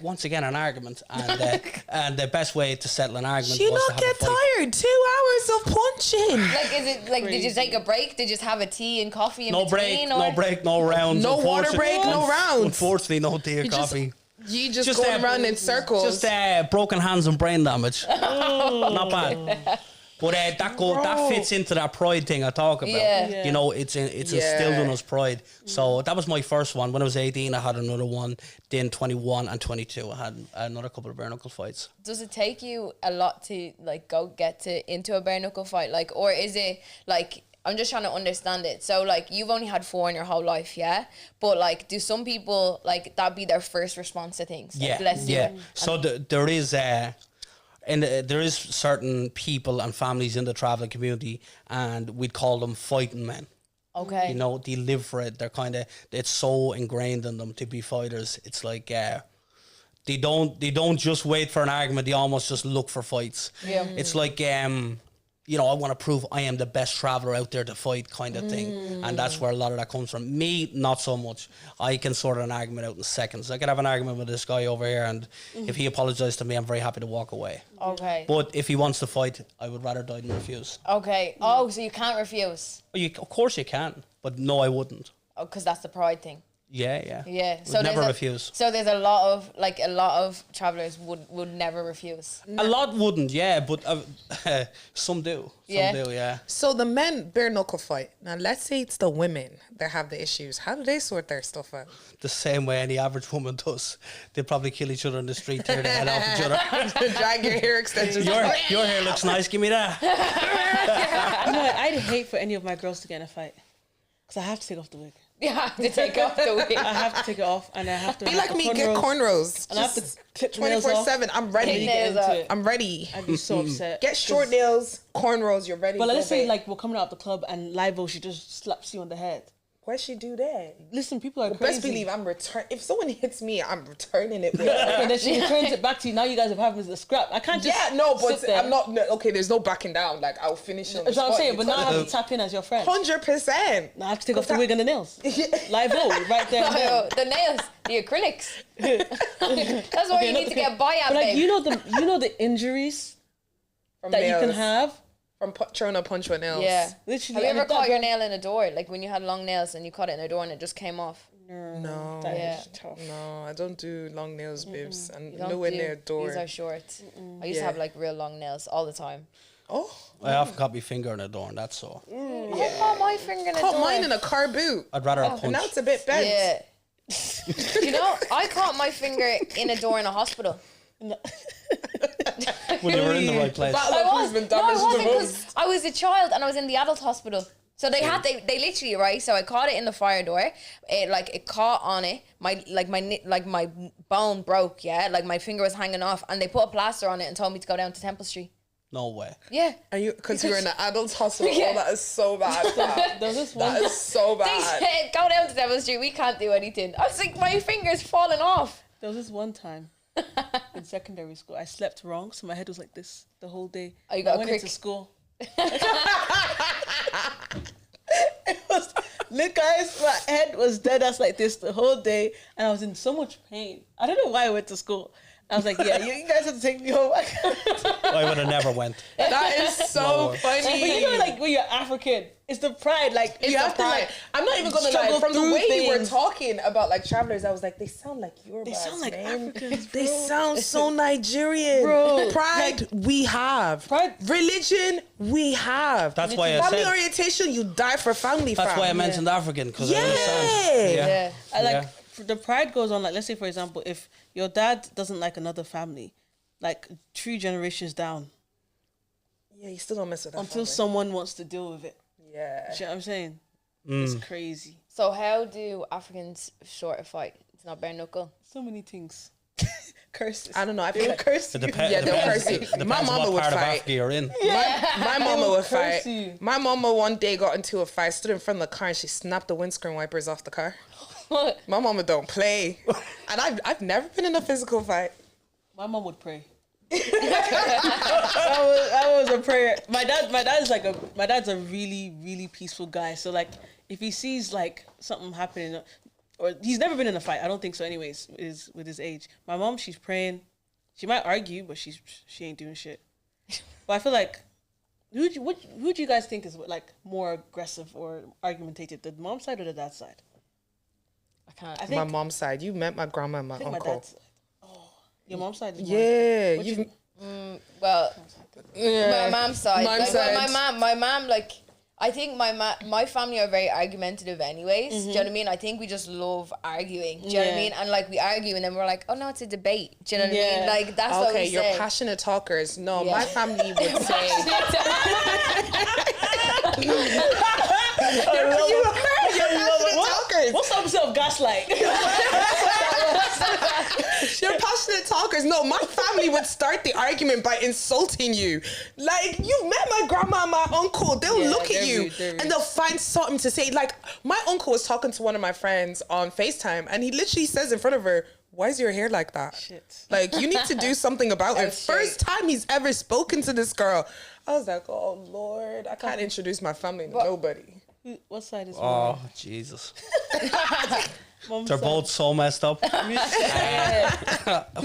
Once again, an argument, and the best way to settle an argument You was not to have get a fight. tired. 2 hours of punching. Like, is it like? Did you take a break? Did you just have a tea and coffee in No between? break, no rounds. No water break, no rounds. Unfortunately, no tea or coffee. You just going around in circles. Just broken hands and brain damage. Not bad. But that fits into that pride thing I talk about. Yeah. You know, it's instilled in us pride. So that was my first one. When I was 18, I had another one. Then 21 and 22, I had another couple of bare knuckle fights. Does it take you a lot to like go get into a bare knuckle fight? Like, or is it like? I'm just trying to understand it. So, like, you've only had 4 in your whole life, yeah? But, like, do some people, like, that be their first response to things? Like, let's do it. So there is there is certain people and families in the traveling community, and we'd call them fighting men. Okay. You know, they live for it. They're it's so ingrained in them to be fighters. It's like They don't just wait for an argument. They almost just look for fights. Yeah. It's like, you know, I want to prove I am the best traveler out there to fight kind of thing. And that's where a lot of that comes from. Me, not so much. I can sort an argument out in seconds. I could have an argument with this guy over here, and if he apologized to me, I'm very happy to walk away. Okay. But if he wants to fight, I would rather die than refuse. Okay. Oh, so you can't refuse. Of course you can, but no, I wouldn't. Oh, because that's the pride thing. Yeah. Yeah. Would never there's refuse. So there's a lot of travelers would never refuse. A lot wouldn't, yeah, but some do. Yeah. Some do, yeah. So the men bare-knuckle fight. Now, let's say it's the women that have the issues. How do they sort their stuff out? The same way any average woman does. They probably kill each other in the street, tear the head off each other. Drag your hair extensions. Your hair looks nice, give me that. You know what? I'd hate for any of my girls to get in a fight. Because I have to take off the wig. You have to take off the wig. I have to take it off, and I have to Be like me, get cornrows. And I have to clip nails off. 24/7. I'm ready. Take Get nails into off. it. I'm ready. I'd be so upset. Get short nails, cornrows. You're ready. But go let's say babe. like we're coming out of the club and Livo, she just slaps you on the head. Why she do that? Listen, people are crazy. Best believe I'm return. If someone hits me, I'm returning it. And then she returns it back to you. Now you guys have having a scrap. I can't just but sit there. I'm not. No, okay, there's no backing down. Like I'll finish on the That's what I'm spot. saying. But now I have to tap in as your friend. 100%. Now I have to take off the wig and the nails. Livo, right there. And Oh, then. the nails, the acrylics. That's why you need to get by at, But like babe. you know the injuries From that nails. you can have. From throwing a punch with nails. Yeah. Literally. Have you and ever it- caught your nail in a door? Like when you had long nails and you caught it in a door and it just came off? No. That Yeah. is tough. No, I don't do long nails, babes, and You don't nowhere do- near a door. These are short. I used to Yeah. have like real long nails all the time. Oh, I often caught my finger in a door, and that's so. I caught my finger in a caught door. mine in a car boot. I'd rather And now punch. it's a bit bent. Yeah. You know, I caught my finger in a door in a hospital. When you were in the right place. Battle I of was. Brisbane No, I damages wasn't the road. because I was a child and I was in the adult hospital. So they literally, right? So I caught it in the fire door. It caught on it. My bone broke. Yeah, like my finger was hanging off, and they put a plaster on it and told me to go down to Temple Street. No way. Yeah. Are you? Because you're in an adult hospital. Yeah. Oh, that is so bad. fam. There was this one. That is so They bad. said, go down to Temple Street. We can't do anything. I was like, my finger's falling off. There was this one time in secondary school. I slept wrong, so my head was like this the whole day. Oh, you got I a went crick. into school. It was, look, guys, my head was dead ass like this the whole day, and I was in so much pain. I don't know why I went to school. I was like, yeah, you guys have to take me home. I would have never went. That is so No. funny. But you know, like when you're African, it's the pride. Like It's you have the to pride. like. I'm not even gonna lie. struggle From the through way you were things. talking about like travelers, I was like, they sound like Yorubas. They sound like man. Africans, They bro. sound so Nigerian. Bro, Pride, we have. Pride- Religion, we have. That's why I Family said. orientation, you die for family. That's fam. why I mentioned African, because I Yeah. understand. Yeah. I like Yeah. the pride goes on. Like, let's say for example, if your dad doesn't like another family, like 3 generations down, Yeah, you still don't mess with that. until family. someone wants to deal with it. Yeah. You know what I'm saying? Mm. It's crazy. So how do Africans sort a fight? It's not bare knuckle. So many things. Curses. I don't know. I feel They'll like curse It you. depends. Yeah, they'll depends, curse you. it depends My on mama what would part of fight. Africa you're in. my mama will would fight. curse you. My mama one day got into a fight, stood in front of the car, and she snapped the windscreen wipers off the car. My mama don't play, and I've never been in a physical fight. My mom would pray. that was a prayer. My dad's a really, really peaceful guy. So like if he sees like something happening, or he's never been in a fight, I don't think so anyways, is with his age. My mom, she's praying. She might argue, but she ain't doing shit. But I feel like who do you guys think is like more aggressive or argumentative, the mom side or the dad side? I can't. I think My mom's side. You met my grandma and my I think uncle. my dad's side. Oh, your mom's side is more- Yeah, What you've. you- Well, Yeah. my mom's side. Mom's Like, well, side. my mom, like, I think my family are very argumentative anyways. Do you know what I mean? I think we just love arguing. Do you know what I Yeah. mean? And like we argue and then we're like, oh no, it's a debate. Do you know what I mean? Yeah. Like that's what Okay, we you're say. passionate talkers. No, Yeah. my family would say. What's the opposite of gaslight? You're passionate talkers. No, my family would start the argument by insulting you. Like, you've met my grandma and my uncle. They'll Yeah, look at they're you rude, they're rude. and they'll find something to say. Like, my uncle was talking to one of my friends on FaceTime and he literally says in front of her, why is your hair like that? Shit. Like, you need to do something about it. straight. First time he's ever spoken to this girl. I was like, oh, Lord, I can't introduce my family to nobody. What side is Oh, Jesus. Mom's They're side? both so messed up. Who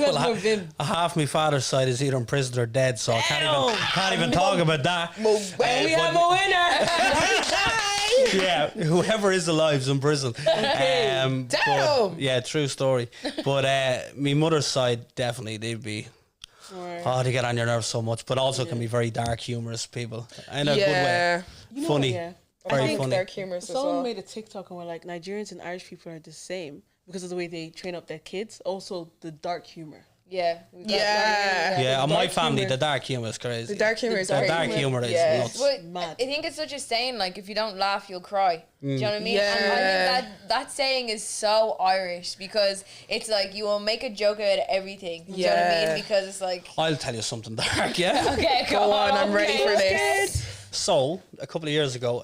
has more vim? Half my father's side is either in prison or dead, so I can't even talk about that. We have a winner. Yeah, whoever is alive is in prison. Damn. Yeah, true story. But my mother's side, definitely, they'd be... Oh, they get on your nerves so much, but also can be very dark, humorous people. In a good way. Funny. Yeah. Very I think funny. they're humorous as Someone well. made a TikTok and we're like, Nigerians and Irish people are the same because of the way they train up their kids. Also, the dark humor. Yeah. Yeah, on my dark family, humour. the dark humor is crazy. The dark humor is The very dark humor is Yeah. nuts. But Mad. I think it's such a saying, like, if you don't laugh, you'll cry. Do you know what I mean? Yeah. And I think that saying is so Irish because it's like you will make a joke about everything. Do you know what I Yeah. mean? Because it's like, I'll tell you something dark, yeah? okay, Go on, I'm ready for this. So, a couple of years ago,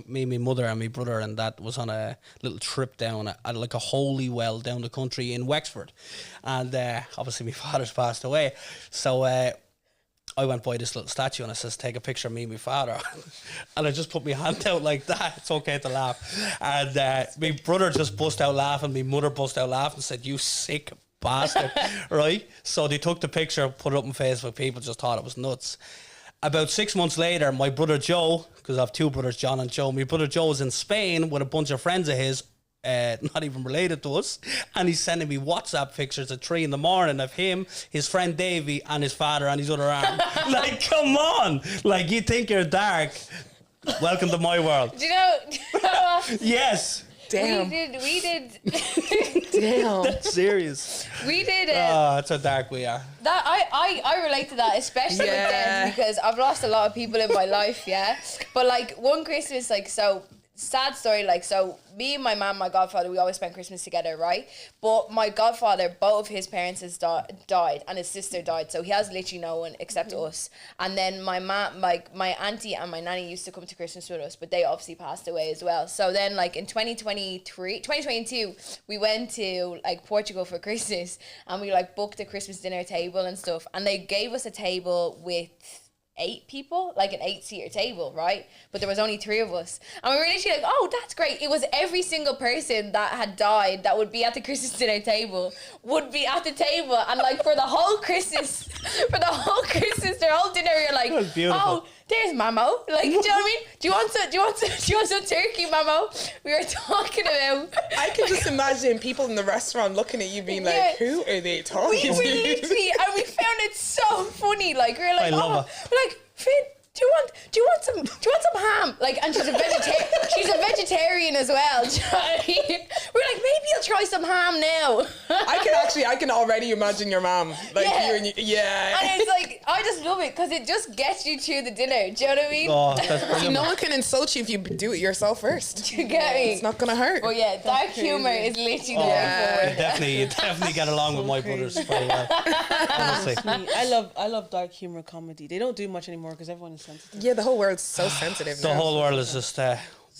me, my mother and my brother and that was on a little trip down at like a holy well down the country in Wexford. And obviously my father's passed away. So I went by this little statue and it says, take a picture of me and my father. And I just put my hand out like that. It's okay to laugh. And my brother just bust out laughing. My mother bust out laughing and said, you sick bastard. Right? So they took the picture, put it up on Facebook. People just thought it was nuts. About 6 months later, my brother Joe, because I have two brothers, John and Joe, my brother Joe is in Spain with a bunch of friends of his, not even related to us, and he's sending me WhatsApp pictures at 3 a.m. of him, his friend Davey, and his father on his other arm. Like, come on! Like, you think you're dark. Welcome to my world. do you know what? Yes! Damn. We did Damn. That's serious. we did That's how dark we are. that I relate to that, especially with Yeah. them, because I've lost a lot of people in my life, yeah. But like one Christmas, like, so sad story, like, so me, my mum, my godfather, we always spent Christmas together, right? But my godfather, both of his parents has died, and his sister died, so he has literally no one except us. And then my mom, like my auntie and my nanny used to come to Christmas with us, but they obviously passed away as well. So then, like in 2022, we went to like Portugal for Christmas, and we like booked a Christmas dinner table and stuff, and they gave us a table with 8 people, like an 8-seater table, right? But there was only 3 of us. And we were literally like, oh, that's great. It was every single person that had died that would be at the Christmas dinner table would be at the table. And like for the whole Christmas, their whole dinner, we were like, was beautiful. oh, there's Mamo. Like, do you know what I mean? Do you want some turkey, Mamo? We were talking about. I can just imagine people in the restaurant looking at you being like, Yeah. who are they talking We to? literally, and we found it so funny. Like, we were like, I love we're like, Finn, do you want some ham? Like, and she's a vegetarian as well. Do you know what I mean? We're like, maybe you'll try some ham now. I can already imagine your mom. Like, Yeah. you and you, yeah. And it's like, I just love it because it just gets you through the dinner. Do you know what I mean? Oh, that's brilliant. No one can insult you if you do it yourself first. Do you get me? It's not gonna hurt. But yeah, dark humor is literally the way Yeah. forward. You definitely get along with my brothers very well. Honestly. Me, I love dark humor comedy. They don't do much anymore because everyone is sensitive. Yeah, the whole world's so sensitive The now. whole world is just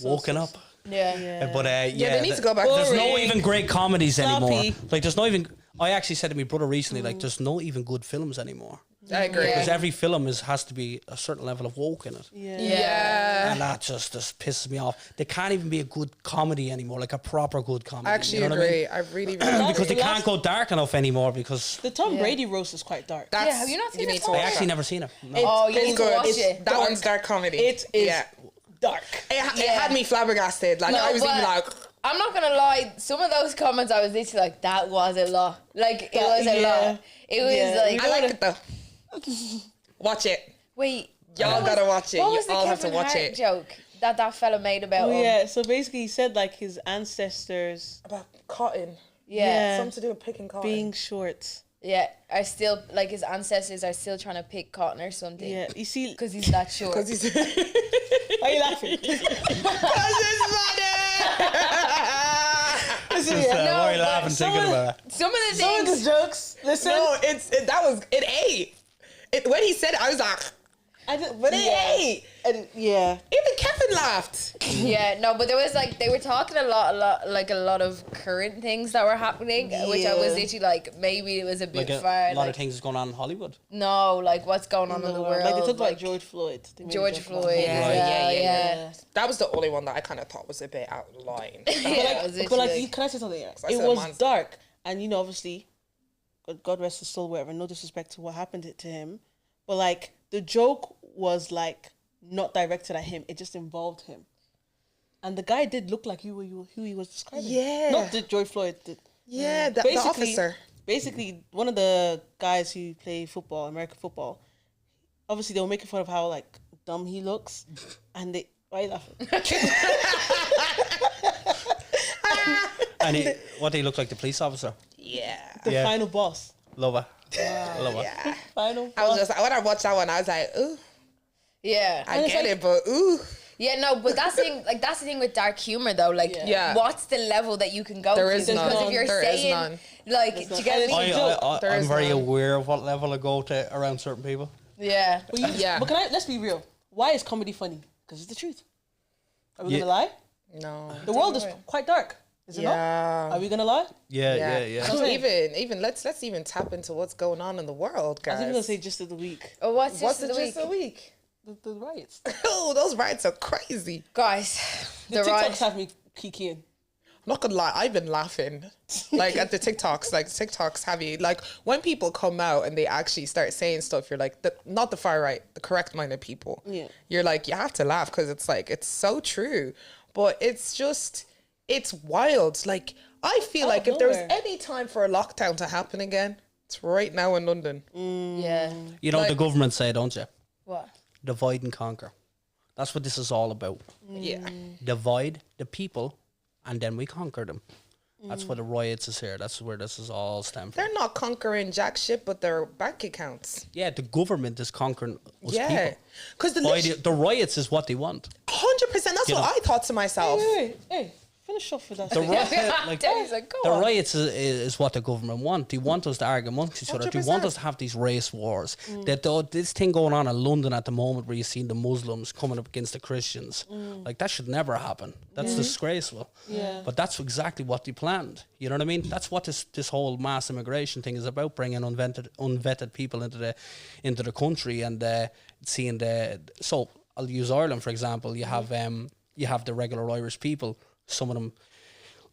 woken up. Yeah. But Yeah, they need to go back. There's to no even great comedies anymore. Sloppy. Like there's not even. I actually said to my brother recently, like there's no even good films anymore. I agree. Because every film has to be a certain level of woke in it. Yeah. And that just pisses me off. There can't even be a good comedy anymore, like a proper good comedy. I actually you know what I mean? agree. I really, really Because they agree. can't go dark enough anymore because The Tom Brady roast is quite dark. That's, Yeah, have you not seen it, need to Paul? I watch actually that. never seen it. No. Oh, you It's need to good. watch it. That one's dark comedy. It is dark. It Yeah. had me flabbergasted. Like, No, I was even but- like, I'm not gonna lie. Some of those comments, I was literally like, "That was a lot." Like it was a lot. It was Yeah. like, I like it though. Watch it. wait, Y'all gotta watch it. what You was the all have to Kevin watch Hart it. joke that fella made about? Oh, yeah, so basically he said like his ancestors About cotton. yeah, Something to do with picking cotton. being short. yeah, are still like his ancestors are still trying to pick cotton or something. Yeah, you see, because he's that short. Because he's... why are you laughing? Just, why are you laughing thinking about that? Some of the Some of things. the jokes. Listen, No, it ate. When he said it, I was like, I did, but it ate. And yeah. Even Kevin laughed. Yeah, no, but there was like they were talking a lot of current things that were happening, which I was Yeah. literally like maybe it was a bit Like far. a lot like, of things is going on in Hollywood. No, like what's going on in the world? Like they talked about George Floyd. They made a George joke about Floyd. him. Yeah. That was the only one that I kind of thought was a bit out of line. Yeah, it was But literally like, can I say something? I It said was man's- dark, and you know, obviously, God rest his soul, whatever. No disrespect to what happened to him, but like the joke was like not directed at him. It just involved him, and the guy did look like who he was describing. Yeah. Not the George Floyd. Yeah, the Basically- officer. Basically, one of the guys who play football, American football, obviously they were making fun of how like dumb he looks, and they why are you laughing? And what he looked like, the police officer. Yeah. The Yeah. final boss. Love her. Love her. Yeah. Final. I was boss. just when I watched that one, I was like, ooh, Yeah. I it's get like- it, but ooh. Yeah, no, but that's the thing. Like that's the thing with dark humor, though. Like, Yeah. what's the level that you can go There to? is Because none. if you're There is saying, none. like, There's do you none. get And me? it's a joke. There I'm is very none. aware of what level I go to around certain people. Yeah. But you, Yeah. But let's be real. Why is comedy funny? Because it's the truth. Are we Yeah. gonna lie? No. The world is quite dark. Is it not? Yeah. Are we gonna lie? Yeah. So even let's even tap into what's going on in the world, I was even gonna guys. say just of the week. Oh, what's What's this the of the gist week? of the week? The riots. Oh, those riots are crazy. Guys, The the TikToks rise. have me kikiing. I'm not gonna lie, I've been laughing. Like at the TikToks, like TikToks have you like when people come out and they actually start saying stuff, you're like not the far right, the correct minded people. Yeah. You're like, you have to laugh because it's like it's so true. But it's wild. Like I feel like if there was nowhere. any time for a lockdown to happen again, it's right now in London. Yeah. You know what the Like- government say, don't you? What? Divide and conquer. That's what this is all about. Yeah. Divide the people, and then we conquer them. That's where the riots is here. That's where this is all stemmed from. They're not conquering jack shit, but their bank accounts. Yeah, the government is conquering us Yeah. people. Because The riots is what they want. 100%, that's You what know. I thought to myself. Hey, finish off with that. The, Daddy's like, go the on. riots is what the government want. They want us to argue amongst each other. They want 100%. us to have these race wars. This thing going on in London at the moment where you're seeing the Muslims coming up against the Christians. Like, that should never happen. That's disgraceful. Yeah. But that's exactly what they planned. You know what I mean? That's what this whole mass immigration thing is about, bringing unvetted people into the country and seeing the... So, I'll use Ireland, for example. You have the regular Irish people. Some of them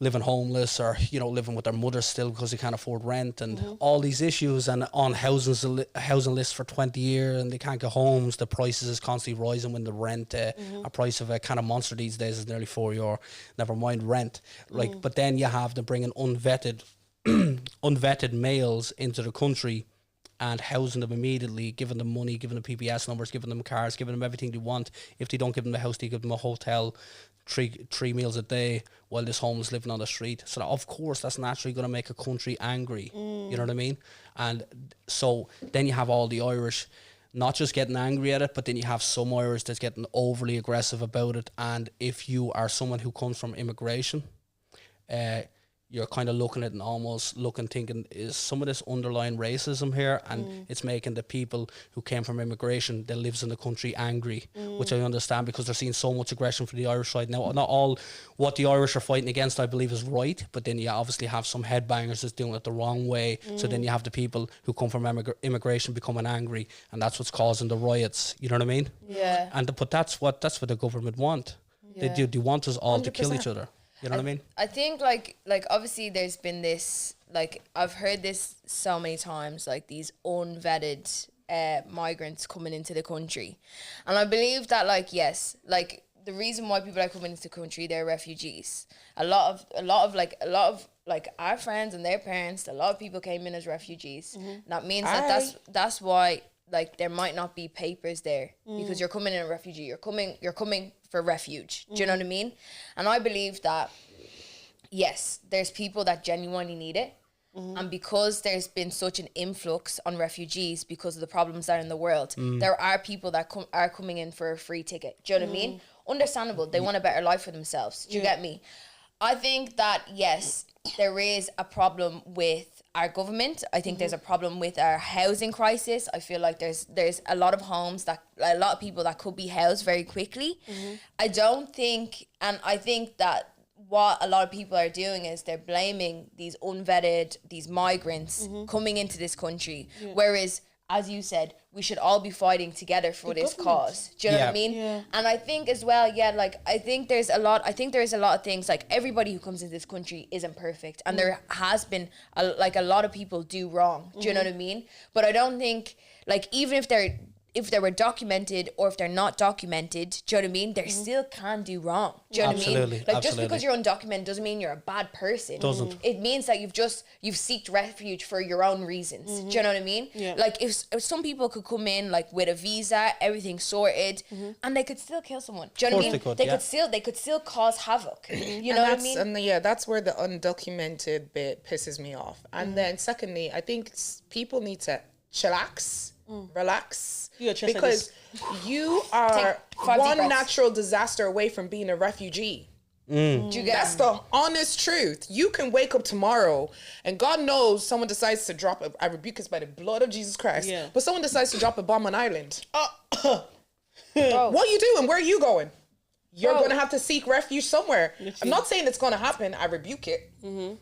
living homeless or, living with their mothers still because they can't afford rent and all these issues and on housing lists for 20 years and they can't get homes. The prices is constantly rising when the rent, a price of a can of Monster these days is nearly €4, never mind rent. Like, but then you have them bringing unvetted males into the country and housing them immediately, giving them money, giving them PPS numbers, giving them cars, giving them everything they want. If they don't give them a house, they give them a hotel, three meals a day while this homeless living on the street. So of course that's naturally going to make a country angry. You know what I mean? And so then you have all the Irish not just getting angry at it, but then you have some Irish that's getting overly aggressive about it. And if you are someone who comes from immigration, you're kind of looking at it and almost thinking, is some of this underlying racism here? And it's making the people who came from immigration that lives in the country angry, which I understand because they're seeing so much aggression from the Irish side. Now, not all what the Irish are fighting against, I believe, is right, but then you obviously have some headbangers that's doing it the wrong way. So then you have the people who come from immigration becoming angry, and that's what's causing the riots. You know what I mean? Yeah. But that's what the government want. Yeah. They want us all to kill 100%. each other. You know what I mean? I think like obviously there's been this, like I've heard this so many times, like these unvetted migrants coming into the country, and I believe that like yes, like the reason why people are coming into the country, they're refugees. A lot of our friends and their parents, a lot of people came in as refugees. That means that's why like there might not be papers there because you're coming in a refugee. You're coming for refuge. Do you know what I mean? And I believe that yes, there's people that genuinely need it. And because there's been such an influx on refugees because of the problems that are in the world, there are people that are coming in for a free ticket. Do you know what I mean? Understandable. They want a better life for themselves. Do you get me? I think that, yes, there is a problem with our government. I think there's a problem with our housing crisis. I feel like there's a lot of homes that, a lot of people that could be housed very quickly. I don't think, and I think that what a lot of people are doing is they're blaming these unvetted, these migrants coming into this country. Whereas, as you said, we should all be fighting together for this cause. Do you know what I mean? Yeah. And I think as well, like, I think there is a lot of things, like, everybody who comes into this country isn't perfect. And there has been, a lot of people do wrong. Do you know what I mean? But I don't think, like, even if they were documented or if they're not documented, do you know what I mean? They still can do wrong. Do you know what I mean? Absolutely, Like, just because you're undocumented doesn't mean you're a bad person. Doesn't. It means that you've sought refuge for your own reasons. Do you know what I mean? Yeah. Like, if some people could come in, like, with a visa, everything sorted, and they could still kill someone. Do you know what I mean? They could still cause havoc. You know what I mean? And that's where the undocumented bit pisses me off. And then secondly, I think people need to chillax, relax, because you are Take 5 deep one breaths. natural disaster away from being a refugee. Do you get That's the honest truth. You can wake up tomorrow and God knows someone decides to drop I rebuke us by the blood of Jesus Christ. Yeah. But someone decides to drop a bomb on Ireland. Bro. What you doing? Where are you going? You're Bro. going to have to seek refuge somewhere. I'm not saying it's going to happen. I rebuke it.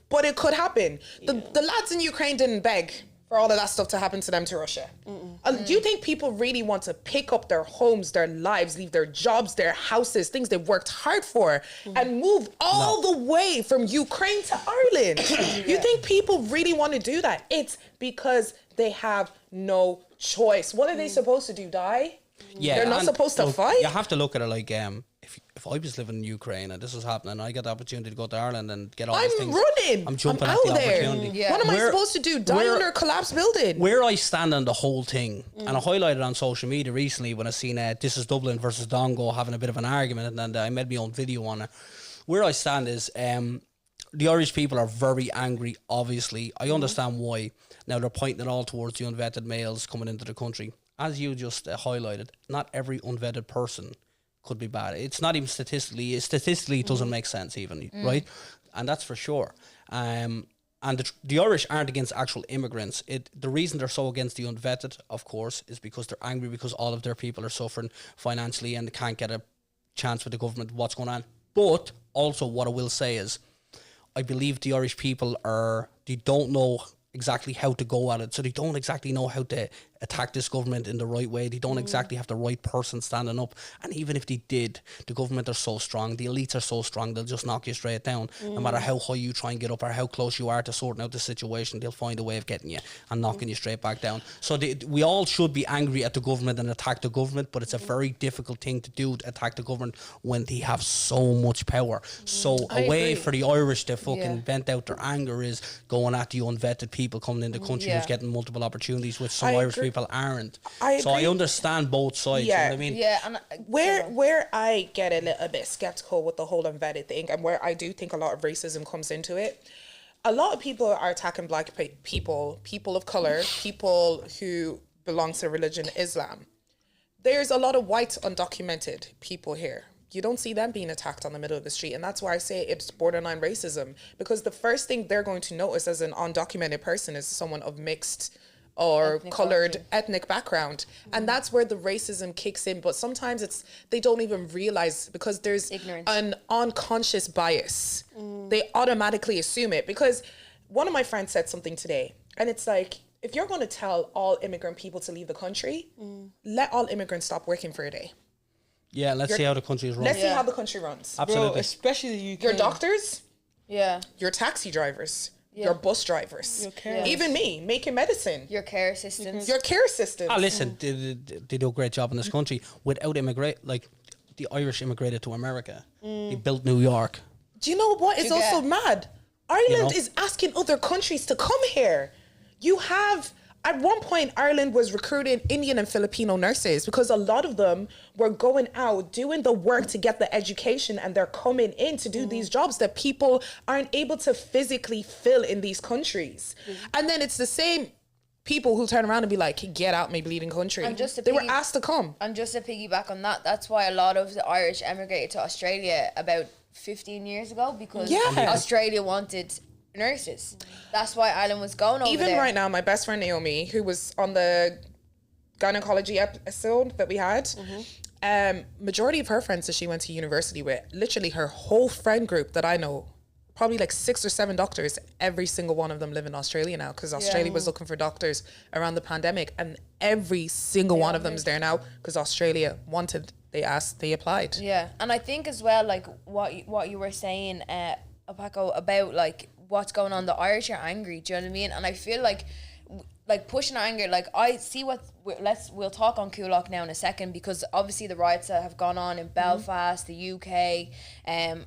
But it could happen. The lads in Ukraine didn't beg for all of that stuff to happen to them to Russia. Do you think people really want to pick up their homes, their lives, leave their jobs, their houses, things they've worked hard for, and move all the way from Ukraine to Ireland? You think people really want to do that? It's because they have no choice. What are they supposed to do? Die? Yeah, They're not and supposed to look, fight? You have to look at it like, if I was living in Ukraine and this was happening, I get the opportunity to go to Ireland and get all these I'm things. running. I'm jumping I'm at the out there. opportunity. Yeah. What am I Where- supposed to do? Die where- under a collapsed building? Where I stand on the whole thing, and I highlighted on social media recently when I seen This Is Dublin versus Dongo having a bit of an argument, and I made my own video on it. Where I stand is the Irish people are very angry, obviously. I understand why. Now they're pointing it all towards the unvetted males coming into the country. As you just highlighted, not every unvetted person could be bad. It's not even statistically it doesn't make sense even, right? And that's for sure. And the Irish aren't against actual immigrants. The reason they're so against the unvetted, of course, is because they're angry because all of their people are suffering financially and they can't get a chance with the government, what's going on. But also what I will say is, I believe the Irish people they don't know exactly how to go at it. So they don't exactly know how to attack this government in the right way. They don't exactly have the right person standing up. And even if they did, the government are so strong, the elites are so strong, they'll just knock you straight down. No matter how high you try and get up or how close you are to sorting out the situation, they'll find a way of getting you and knocking you straight back down. So we all should be angry at the government and attack the government, but it's a very difficult thing to do, to attack the government when they have so much power. So a way for the Irish to fucking vent out their anger is going at the unvetted people coming in the country who's getting multiple opportunities, which some Irish people aren't. So I understand both sides. You know what I mean? Yeah, and Where I get a little bit skeptical with the whole unvetted thing, and where I do think a lot of racism comes into it, a lot of people are attacking black people, people of color, people who belong to religion Islam. There's a lot of white undocumented people here. You don't see them being attacked on the middle of the street. And that's why I say it's borderline racism, because the first thing they're going to notice as an undocumented person is someone of mixed or colored ethnic background. And that's where the racism kicks in. But sometimes they don't even realize, because there's Ignorance. an unconscious bias. They automatically assume it. Because one of my friends said something today, and it's like, if you're going to tell all immigrant people to leave the country, let all immigrants stop working for a day. Yeah, let's see how the country is run. Let's see how the country runs. Absolutely. Bro, especially the UK. Your doctors, yeah, your taxi drivers, your bus drivers, Your carers. even me making medicine, your care assistants. your care assistants. Listen, they do a great job in this country. Without the Irish immigrated to America. They built New York. Do you know what is You get- also mad? Ireland know? is asking other countries to come here. You have, at one point, Ireland was recruiting Indian and Filipino nurses because a lot of them were going out, doing the work to get the education, and they're coming in to do these jobs that people aren't able to physically fill in these countries. And then it's the same people who turn around and be like, get out my bleeding country. And just to they were piggy- asked to come. And just to piggyback on that, that's why a lot of the Irish emigrated to Australia about 15 years ago because Yeah. Australia wanted nurses. That's why Ireland was going over Even there. right now, my best friend Naomi, who was on the gynecology episode that we had, majority of her friends that she went to university with, literally her whole friend group that I know, probably like 6 or 7 doctors, every single one of them live in Australia now because Australia was looking for doctors around the pandemic, and every single one of them is there now because Australia wanted, they asked, they applied. Yeah, and I think as well, like what you were saying, Elpaco, about like what's going on. The Irish are angry. Do you know what I mean? And I feel like pushing anger. Like I see we'll talk on Coolock now in a second because obviously the riots that have gone on in Belfast, the UK,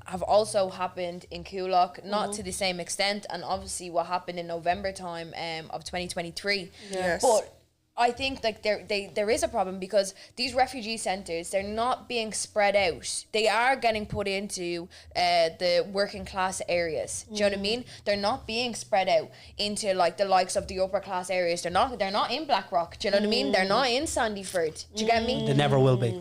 have also happened in Coolock, not to the same extent, and obviously what happened in November time of 2023. Yes. But I think like there is a problem because these refugee centres, they're not being spread out. They are getting put into the working class areas. Do you know what I mean? They're not being spread out into like the likes of the upper class areas. They're not in Blackrock. Do you know what I mean? They're not in Sandyford. Do you get me? They never will be.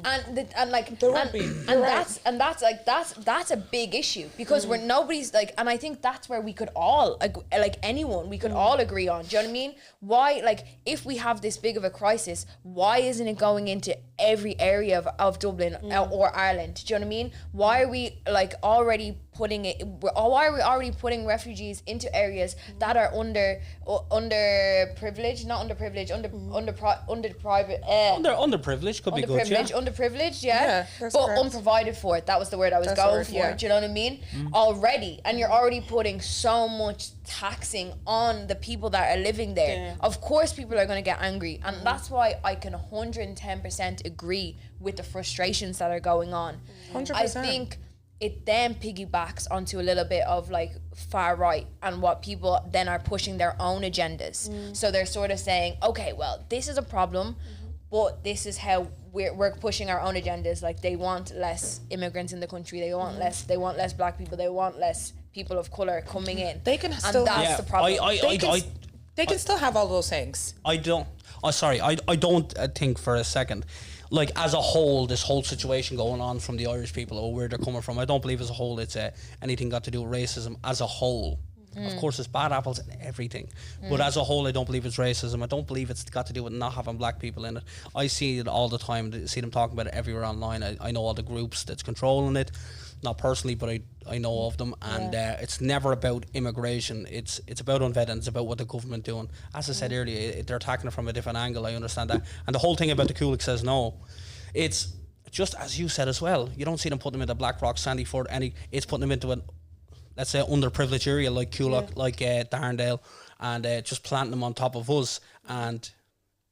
That's a big issue because we're nobody's like, and I think that's where we could all like anyone we could all agree on. Do you know what I mean? Why, like, if we have this big of a crisis, why isn't it going into every area of Dublin or Ireland? Do you know what I mean? Why are we like already putting it? Why are we already putting refugees into areas that are underprivileged, not underprivileged, Underprivileged could be good, yeah. Underprivileged, Yeah, that's but correct. unprovided for. That was the word I was That's the going word, for. yeah. Do you know what I mean? Already, and you're already putting so much taxing on the people that are living there. Yeah. Of course, people are going to get angry, and that's why I can 110% agree with the frustrations that are going on. 100%. I think it then piggybacks onto a little bit of like far right and what people then are pushing their own agendas. So they're sort of saying, okay, well, this is a problem, but this is how we're pushing our own agendas. Like they want less immigrants in the country. They want less black people. They want less people of color coming in. They can and still- that's Yeah, the problem. They can still have all those things. I don't think for a second, like as a whole, this whole situation going on from the Irish people or where they're coming from, I don't believe as a whole it's anything got to do with racism as a whole. Of course, it's bad apples and everything, but as a whole, I don't believe it's racism. I don't believe it's got to do with not having black people in it. I see it all the time. See them talking about it everywhere online. I know all the groups that's controlling it, not personally, but I know of them, and it's never about immigration. It's about unvetted. It's about what the government doing. As I said earlier, they're attacking it from a different angle. I understand that, and the whole thing about the Coolick says no. It's just as you said as well. You don't see them putting them into Blackrock, Sandyford, it's putting them into let's say underprivileged area like Coolock, like Darndale, and just planting them on top of us, and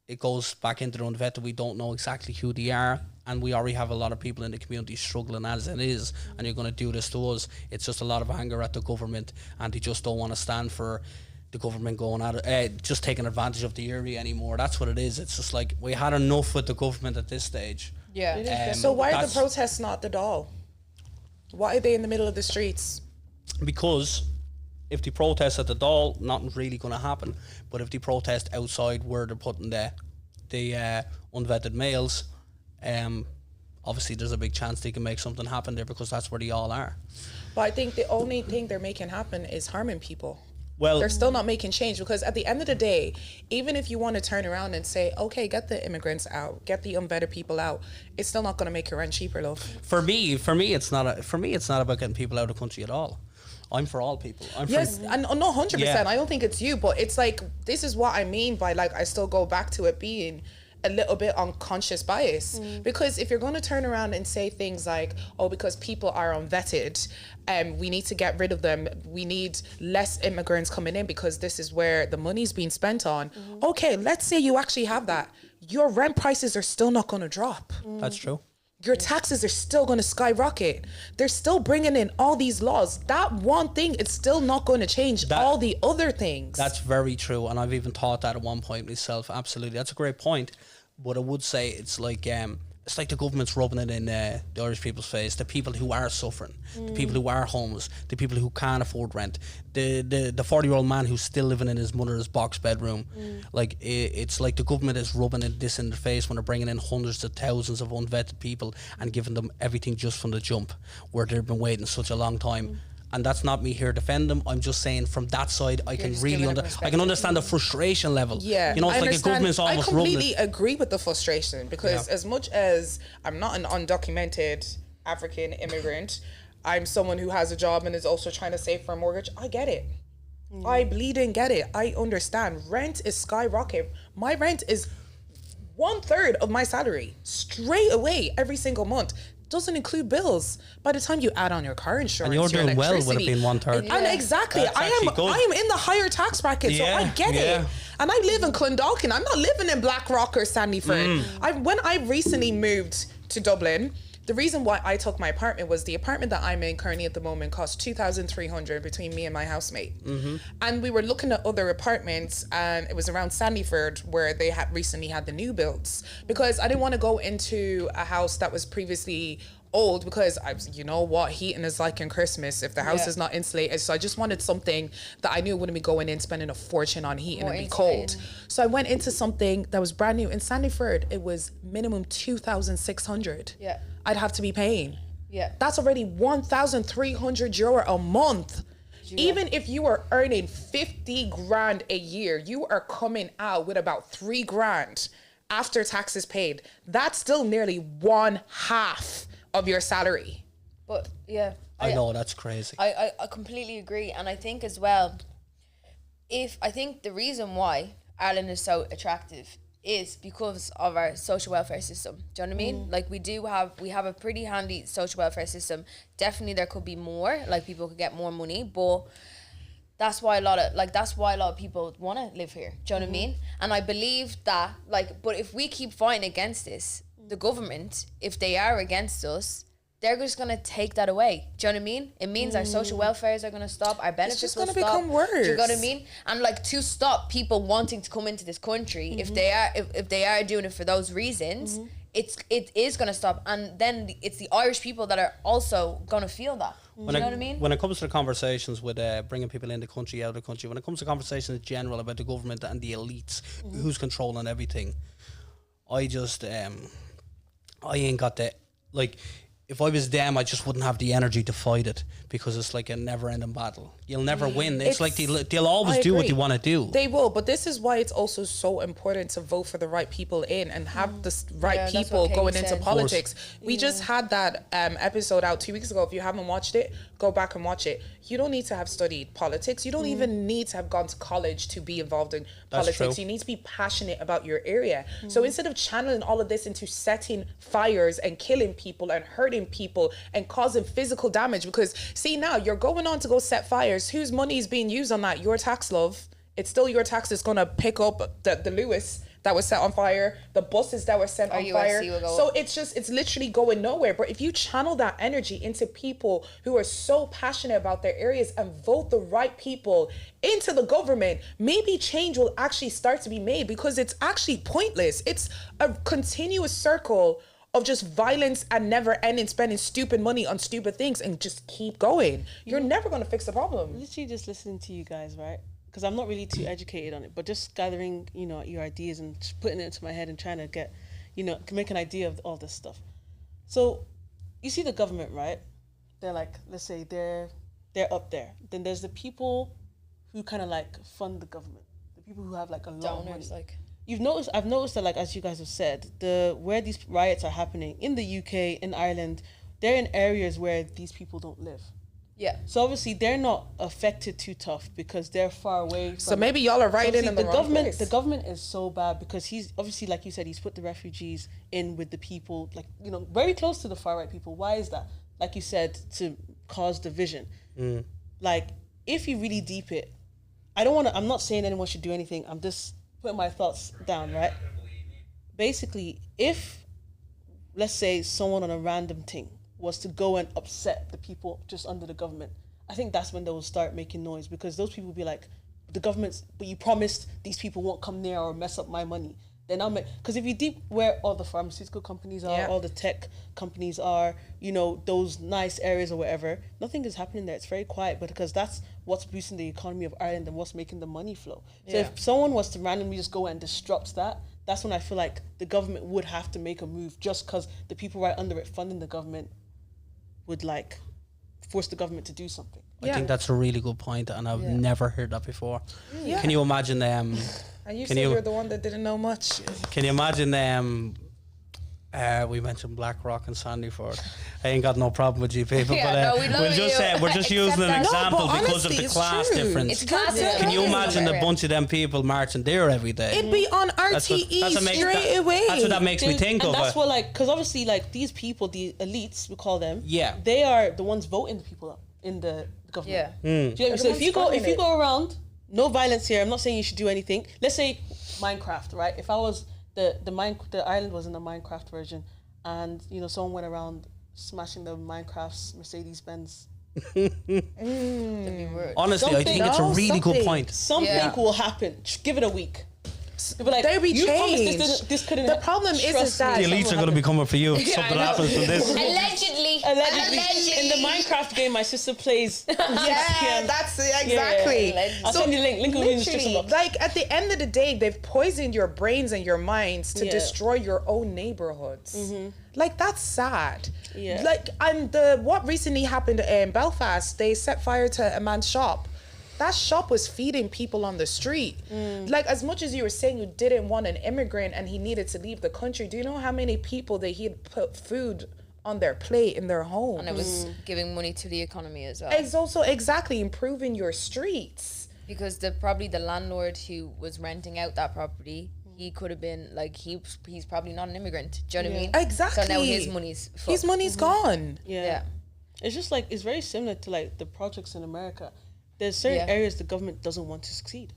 it goes back into the unvetted. We don't know exactly who they are, and we already have a lot of people in the community struggling as it is, and you're going to do this to us. It's just a lot of anger at the government, and they just don't want to stand for the government going at it, just taking advantage of the area anymore. That's what it is. It's just like we had enough with the government at this stage. Yeah. So why are the that's- protests not the Dáil? Why are they in the middle of the streets? Because if they protest at the Dáil, nothing's really going to happen. But if they protest outside where they're putting the unvetted males, obviously there's a big chance they can make something happen there because that's where they all are. But I think the only thing they're making happen is harming people. Well, They're still not making change because at the end of the day, even if you want to turn around and say, okay, get the immigrants out, get the unvetted people out, it's still not going to make your rent cheaper, love. for me, it's not about getting people out of the country at all. I'm for all people. Yes, and no, 100%. Yeah. I don't think it's you, but it's like, this is what I mean by like, I still go back to it being a little bit unconscious bias. Because if you're going to turn around and say things like, oh, because people are unvetted, we need to get rid of them, we need less immigrants coming in because this is where the money's being spent on. Okay, let's say you actually have that. Your rent prices are still not going to drop. That's true. Your taxes are still going to skyrocket. They're still bringing in all these laws. That one thing, it's still not going to change all the other things. That's very true, and I've even thought that at one point myself. Absolutely, that's a great point. But I would say it's like it's like the government's rubbing it in the Irish people's face. The people who are suffering, the people who are homeless, the people who can't afford rent, the 40-year-old man who's still living in his mother's box bedroom. Like it's like the government is rubbing this in their face when they're bringing in hundreds of thousands of unvetted people and giving them everything just from the jump, where they've been waiting such a long time. And that's not me here to defend them. I'm just saying from that side, I can really I can understand the frustration level. Yeah, you know, it's like the government's almost I rubbing completely it. agree with the frustration because as much as I'm not an undocumented African immigrant, I'm someone who has a job and is also trying to save for a mortgage. I get it. I bleeding get it. I understand. Rent is skyrocket. My rent is 1/3 of my salary straight away every single month. Doesn't include bills. By the time you add on your car insurance, And you're doing well with it being 1/3. And exactly, That's actually good. I am in the higher tax bracket, so I get it. And I live in Clondalkin. I'm not living in Blackrock or Sandyford. When I recently moved to Dublin, the reason why I took my apartment was the apartment that I'm in currently at the moment costs $2,300 between me and my housemate. And we were looking at other apartments, and it was around Sandyford where they had recently had the new builds, because I didn't want to go into a house that was previously old, because you know what heating is like in Christmas if the house is not insulated. So I just wanted something that I knew wouldn't be going in spending a fortune on heating and be cold. So I went into something that was brand new in Sandyford. It was minimum $2,600. I'd have to be paying. That's already €1,300 a month. Even if you are earning 50 grand a year, you are coming out with about 3 grand after taxes paid. That's still nearly 1/2 of your salary. But I know, that's crazy. I completely agree. And I think as well, I think the reason why Ireland is so attractive is because of our social welfare system. Do you know what I mean? Like we have a pretty handy social welfare system. Definitely there could be more, like people could get more money, but that's why a lot of people want to live here. Do you know what I mean? And I believe that, but if we keep fighting against this, the government, if they are against us, they're just going to take that away. Do you know what I mean? It means our social welfares are going to stop, our benefits just will gonna stop. become worse. Do you know what I mean? And to stop people wanting to come into this country, if they are doing it for those reasons, it is going to stop. And then it's the Irish people that are also going to feel that. Do you know what I mean? When it comes to the conversations with bringing people in the country, out of the country, when it comes to conversations in general about the government and the elites, who's controlling everything, I just, I ain't got the, if I was them, I just wouldn't have the energy to fight it, because it's like a never-ending battle. You'll never win. It's like they'll always do what they want to do. They will, but this is why it's also so important to vote for the right people in and have the right people going into politics. We just had that episode out 2 weeks ago. If you haven't watched it, go back and watch it. You don't need to have studied politics. You don't even need to have gone to college to be involved in politics. True. You need to be passionate about your area. So instead of channeling all of this into setting fires and killing people and hurting people and causing physical damage, because see, now you're going on to go set fires. Whose money is being used on that? Your tax, love. It's still your tax that's gonna pick up the Lewis that was set on fire, the buses that were set on fire. So it's literally going nowhere. But if you channel that energy into people who are so passionate about their areas and vote the right people into the government, maybe change will actually start to be made, because it's actually pointless. It's a continuous circle of just violence and never ending spending stupid money on stupid things and just keep going. You're never going to fix the problem. Literally just listening to you guys, right? Because I'm not really too educated on it, but just gathering, your ideas and just putting it into my head and trying to get, make an idea of all this stuff. So you see the government, right? They're like, let's say they're up there. Then there's the people who kind of fund the government. The people who have a lot of money. I've noticed that, as you guys have said, where these riots are happening in the UK, in Ireland, they're in areas where these people don't live. Yeah. So obviously they're not affected too tough because they're far away. So maybe y'all are right in the wrong place. The government is so bad because he's obviously, like you said, he's put the refugees in with the people, very close to the far right people. Why is that? Like you said, to cause division. If you really deep it, I'm not saying anyone should do anything. I'm just putting my thoughts down, right? Basically, if, let's say, someone on a random thing was to go and upset the people just under the government, I think that's when they will start making noise, because those people will be like, the government's, but you promised these people won't come near or mess up my money. they're now because if you deep where all the pharmaceutical companies are, all the tech companies are, you know, those nice areas or whatever, nothing is happening there. It's very quiet, but because that's what's boosting the economy of Ireland and what's making the money flow. So if someone was to randomly just go and disrupt that, that's when I feel like the government would have to make a move, just because the people right under it funding the government would like force the government to do something. I think that's a really good point, and I've never heard that before. Yeah. Can you imagine And you said you're the one that didn't know much. Can you imagine we mentioned BlackRock and Sandyford. I ain't got no problem with you people, but we're just using an example because of the class difference. It's class Can you imagine a bunch of them people marching there every day? It'd be on RTE straight away. That's what that makes me think and of. That's what, like, because obviously, like, these people, the elites, we call them, Yeah. they are the ones voting the people up in the government. Yeah. Do you get me? So if you go around, no violence here. I'm not saying you should do anything. Let's say Minecraft, right? If I was the island was in the Minecraft version, and you know someone went around smashing the Minecraft's Mercedes Benz. Honestly, I think it's a really good point. Something will happen. Give it a week. Like, they'll be changed. This couldn't. The problem is that The elites are going to be coming for you if something happens to this. Allegedly. In the Minecraft game, my sister plays. yeah, that's exactly. I'll send you a link. Link will be in the description box. Like at the end of the day, they've poisoned your brains and your minds to destroy your own neighborhoods. Like that's sad. Yeah. Like what recently happened in Belfast, they set fire to a man's shop. That shop was feeding people on the street. Like, as much as you were saying you didn't want an immigrant and he needed to leave the country, do you know how many people that he had put food on their plate in their home? And it was giving money to the economy as well. It's also exactly improving your streets. Because probably the landlord who was renting out that property, he could have been like he's probably not an immigrant. Do you know what I mean? Exactly. So now his money's fucked. His money's gone. Yeah. It's just like, it's very similar to like the projects in America. There's certain areas the government doesn't want to succeed.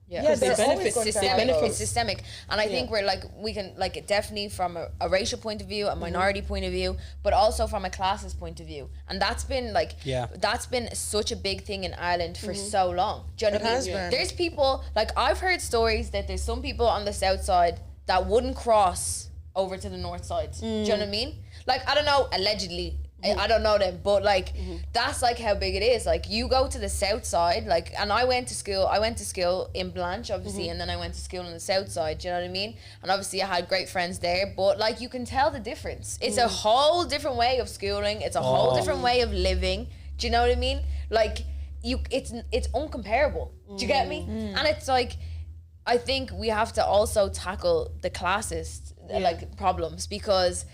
Yeah, they're benefits. always It's systemic. And I think we're like, we can like definitely from a racial point of view, a minority point of view, but also from a classist point of view. And that's been like, that's been such a big thing in Ireland for so long. Do you know what I mean? There's people, like I've heard stories that there's some people on the south side that wouldn't cross over to the north side. Do you know what I mean? Like, I don't know, allegedly, I don't know them, but like that's like how big it is. Like you go to the south side, like, and I went to school in Blanche, obviously, and then I went to school on the south side. Do you know what I mean? And obviously I had great friends there, but like you can tell the difference. It's a whole different way of schooling. It's a whole different way of living. Do you know what I mean? Like it's uncomparable. Do you get me? And it's like, I think we have to also tackle the classist like problems, because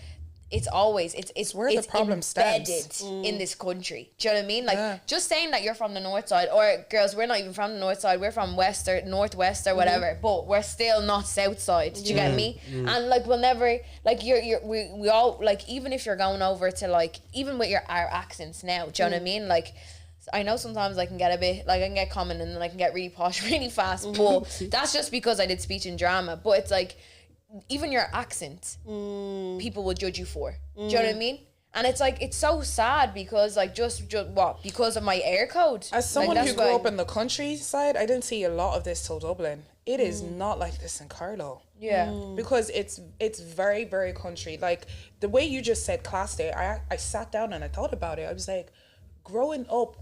it's always it's where the problem embedded stems in this country. Do you know what I mean? Like just saying that you're from the north side, or girls, we're not even from the north side, we're from west or northwest or whatever, but we're still not south side. Do you get me? And like we'll never like we all like, even if you're going over to like, even with our accents now, do you know what I mean? Like I know sometimes I can get a bit like, I can get common and then I can get really posh really fast, but that's just because I did speech and drama. But it's like, even your accent, people will judge you for. Do you know what I mean? And it's like, it's so sad because like just what? Because of my air code. As someone like, who grew up in the countryside, I didn't see a lot of this till Dublin. It is not like this in Carlow. Yeah. Because it's very, very country. Like the way you just said class day, I sat down and I thought about it. I was like, growing up,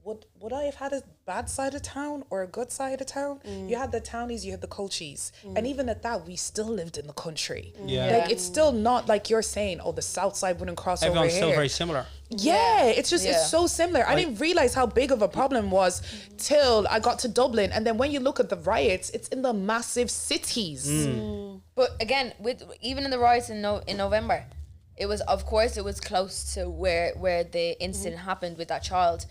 would I have had a bad side of town or a good side of town? You had the townies, you had the culchies. And even at that, we still lived in the country. Like, it's still not like you're saying, oh, the south side wouldn't cross over here. Everyone's still very similar. Yeah, it's just, it's so similar. I didn't realize how big of a problem was till I got to Dublin. And then when you look at the riots, it's in the massive cities. But again, even in the riots in November, it was, of course, it was close to where the incident happened with that child.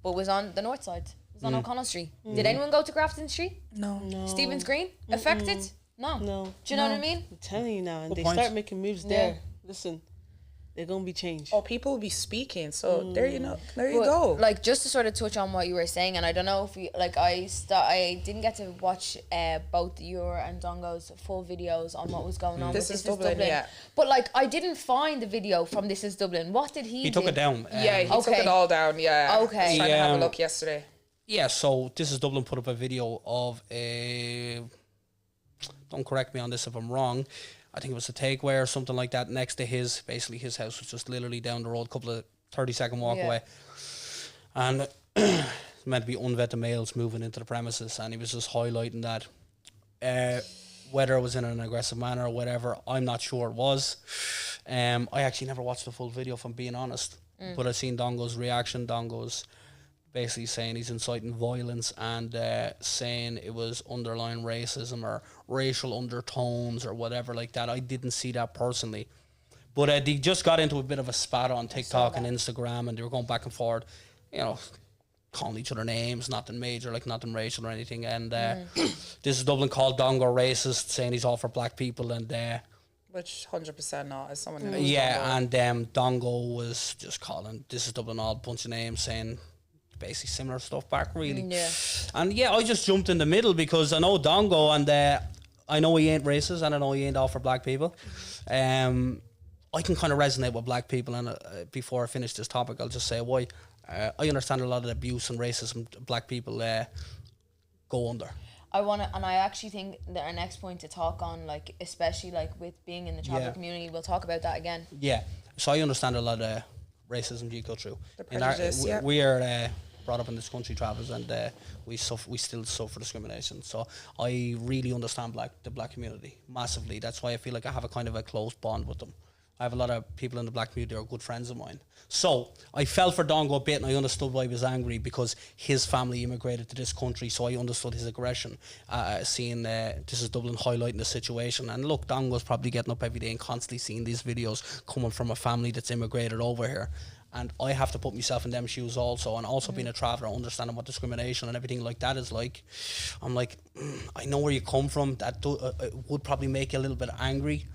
But was on the north side. It was on O'Connell Street. Did anyone go to Grafton Street? No. Stephen's Green? Affected? No. No. Do you know what I mean? I'm telling you now, and they point. start making moves there. Listen, they're gonna be changed. Oh, people will be speaking. So there you But, go. Like, just to sort of touch on what you were saying, and I don't know if we, like, I didn't get to watch both your and Dongo's full videos on what was going on. This with is Dublin, yeah. But like, I didn't find the video from This Is Dublin. What did he do? He took it down. He took it all down, yeah. Okay. I was trying to have a Yeah. look yesterday. Yeah, so This Is Dublin put up a video of a don't correct me on this if I'm wrong, I think it was a takeaway or something like that next to his house was just literally down the road, couple of 30-second walk away. And it's meant to be unvetted males moving into the premises, and he was just highlighting that whether it was in an aggressive manner or whatever, I'm not sure it was. I actually never watched the full video, if I'm being honest, but I've seen Dongo's reaction. Dongo's basically saying he's inciting violence and saying it was underlying racism or racial undertones or whatever like that. I didn't see that personally. But they just got into a bit of a spat on TikTok and Instagram, and they were going back and forth, you know, calling each other names, nothing major, like nothing racial or anything. And this is Dublin called Dongo racist, saying he's all for black people, and which 100% not, as someone who and Dongo was just calling this is Dublin all a bunch of names, saying basically similar stuff back, really. And I just jumped in the middle because I know Dongo, and I know he ain't racist, and I know he ain't all for black people. I can kind of resonate with black people, and before I finish this topic, I'll just say why. I understand a lot of the abuse and racism black people go under. I actually think that our next point to talk on, like, especially like with being in the traveller community, we'll talk about that again. Yeah, so I understand a lot of racism you go through. The prejudice, we are brought up in this country, travellers, and we still suffer discrimination. So I really understand the black community massively. That's why I feel like I have a kind of a close bond with them. I have a lot of people in the black community who are good friends of mine. So I fell for Dongo a bit, and I understood why he was angry, because his family immigrated to this country, so I understood his aggression, seeing this is Dublin highlighting the situation. And look, Dongo's probably getting up every day and constantly seeing these videos coming from a family that's immigrated over here. And I have to put myself in them shoes also, and also being a traveller, understanding what discrimination and everything like that is like. I'm like, I know where you come from. That would probably make you a little bit angry,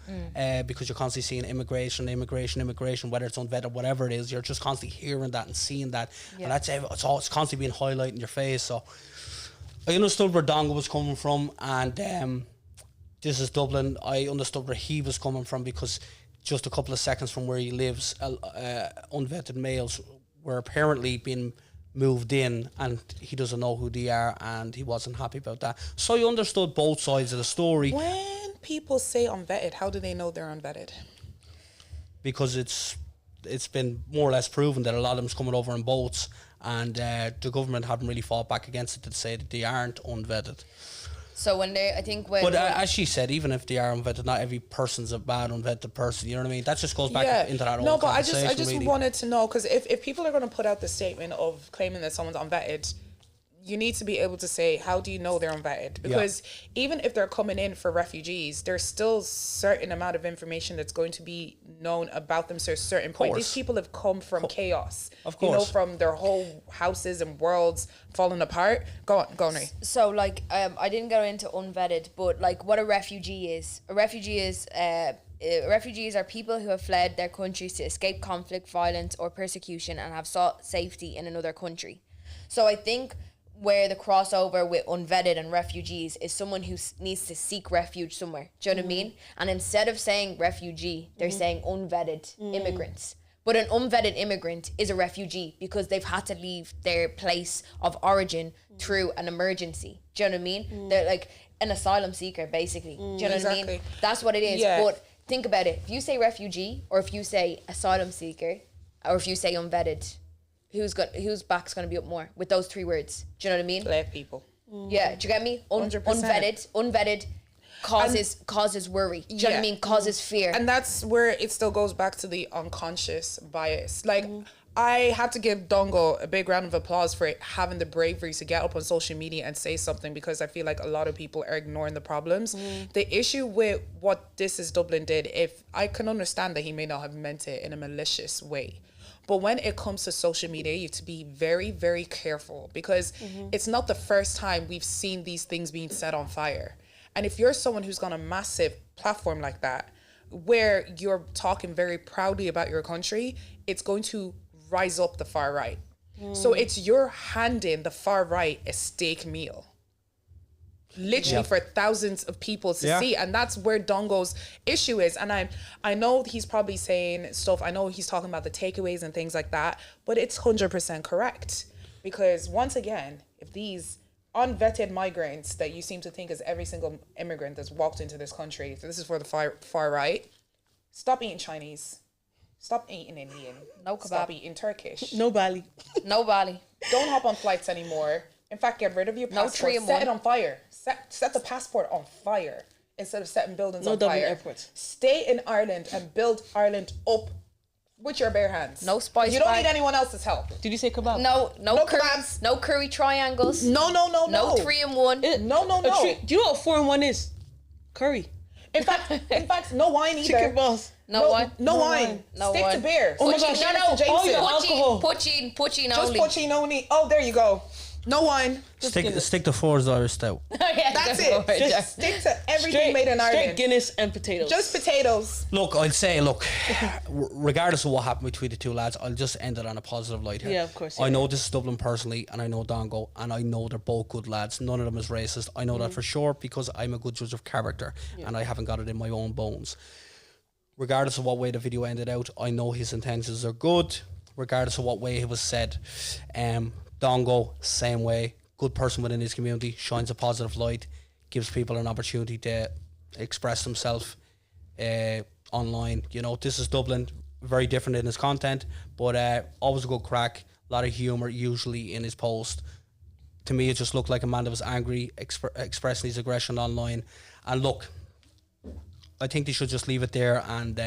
because you're constantly seeing immigration, whether it's unvetted, whatever it is. You're just constantly hearing that and seeing that, and it's constantly being highlighted in your face. So I understood where Dongo was coming from, and this is Dublin. I understood where he was coming from, because just a couple of seconds from where he lives, unvetted males were apparently being moved in, and he doesn't know who they are, and he wasn't happy about that. So I understood both sides of the story. When people say unvetted, how do they know they're unvetted? Because it's been more or less proven that a lot of them's coming over in boats, and the government haven't really fought back against it to say that they aren't unvetted. So But as she said, even if they are unvetted, not every person's a bad unvetted person. You know what I mean? That just goes back into that old conversation. I just really wanted to know, because if people are going to put out the statement of claiming that someone's unvetted, you need to be able to say, how do you know they're unvetted? Because even if they're coming in for refugees, there's still certain amount of information that's going to be known about them to a certain point. These people have come from chaos. Of course. You know, from their whole houses and worlds falling apart. Go on, Ray. So, like, I didn't go into unvetted, but, like, what a refugee is. Refugees are people who have fled their countries to escape conflict, violence, or persecution, and have sought safety in another country. So I think where the crossover with unvetted and refugees is someone who needs to seek refuge somewhere. Do you know what I mean? And instead of saying refugee, they're saying unvetted immigrants. But an unvetted immigrant is a refugee because they've had to leave their place of origin through an emergency. Do you know what I mean? They're like an asylum seeker, basically. Do you know what I mean? That's what it is. Yeah. But think about it. If you say refugee, or if you say asylum seeker, or if you say unvetted, whose back's going to be up more with those three words? Do you know what I mean? Black people. Yeah, do you get me? 100%. Unvetted causes worry. Do you know what I mean? Causes fear. And that's where it still goes back to the unconscious bias. Like, I have to give Dongo a big round of applause for having the bravery to get up on social media and say something, because I feel like a lot of people are ignoring the problems. The issue with what This Is Dublin did, if I can understand that he may not have meant it in a malicious way, but when it comes to social media, you have to be very, very careful, because it's not the first time we've seen these things being set on fire. And if you're someone who's got a massive platform like that, where you're talking very proudly about your country, it's going to rise up the far right. So it's you're handing the far right a steak meal. Literally for thousands of people to see, and that's where Dongo's issue is. And I know he's probably saying stuff, I know he's talking about the takeaways and things like that, but it's 100% correct, because once again, if these unvetted migrants that you seem to think is every single immigrant that's walked into this country. So this is for the far right. Stop eating Chinese. Stop eating Indian. No kebab. Stop eating Turkish. No Bali. No Bali. Don't hop on flights anymore. In fact, get rid of your passport. 3 in Set 1. it on fire. Set the passport on fire instead of setting buildings No on Dublin fire. airports. Stay in Ireland and build Ireland up with your bare hands. No spice You don't bag. need anyone else's help. Did you say kebab? No kebabs. curries. No curry triangles. No. No 3 in 1. No. Do you know what 4 in 1 is? Curry. In fact, no wine either. Chicken balls. No wine. No wine. No Stick to wine. beer. Oh my Stick gosh. to No, Jameson, no. Jameson. alcohol. Poaching Just only. poaching only. Oh, there you go. No wine. Stick to Fours Irish Stout. Yeah, That's go it. for Just stick to everything made in Straight Ireland. Guinness and potatoes. Just potatoes. Look, I'd say, regardless of what happened between the two lads, I'll just end it on a positive light here. Yeah, of course, I yeah. know this is Dublin personally, and I know Dongo, and I know they're both good lads. None of them is racist. I know that for sure because I'm a good judge of character, and I haven't got it in my own bones. Regardless of what way the video ended out, I know his intentions are good, regardless of what way it was said. Dongo, same way. Good person within his community, shines a positive light, gives people an opportunity to express themselves online. You know, this is Dublin, very different in his content, but always a good crack, a lot of humour usually in his post. To me, it just looked like a man that was angry, expressing his aggression online. And look, I think they should just leave it there and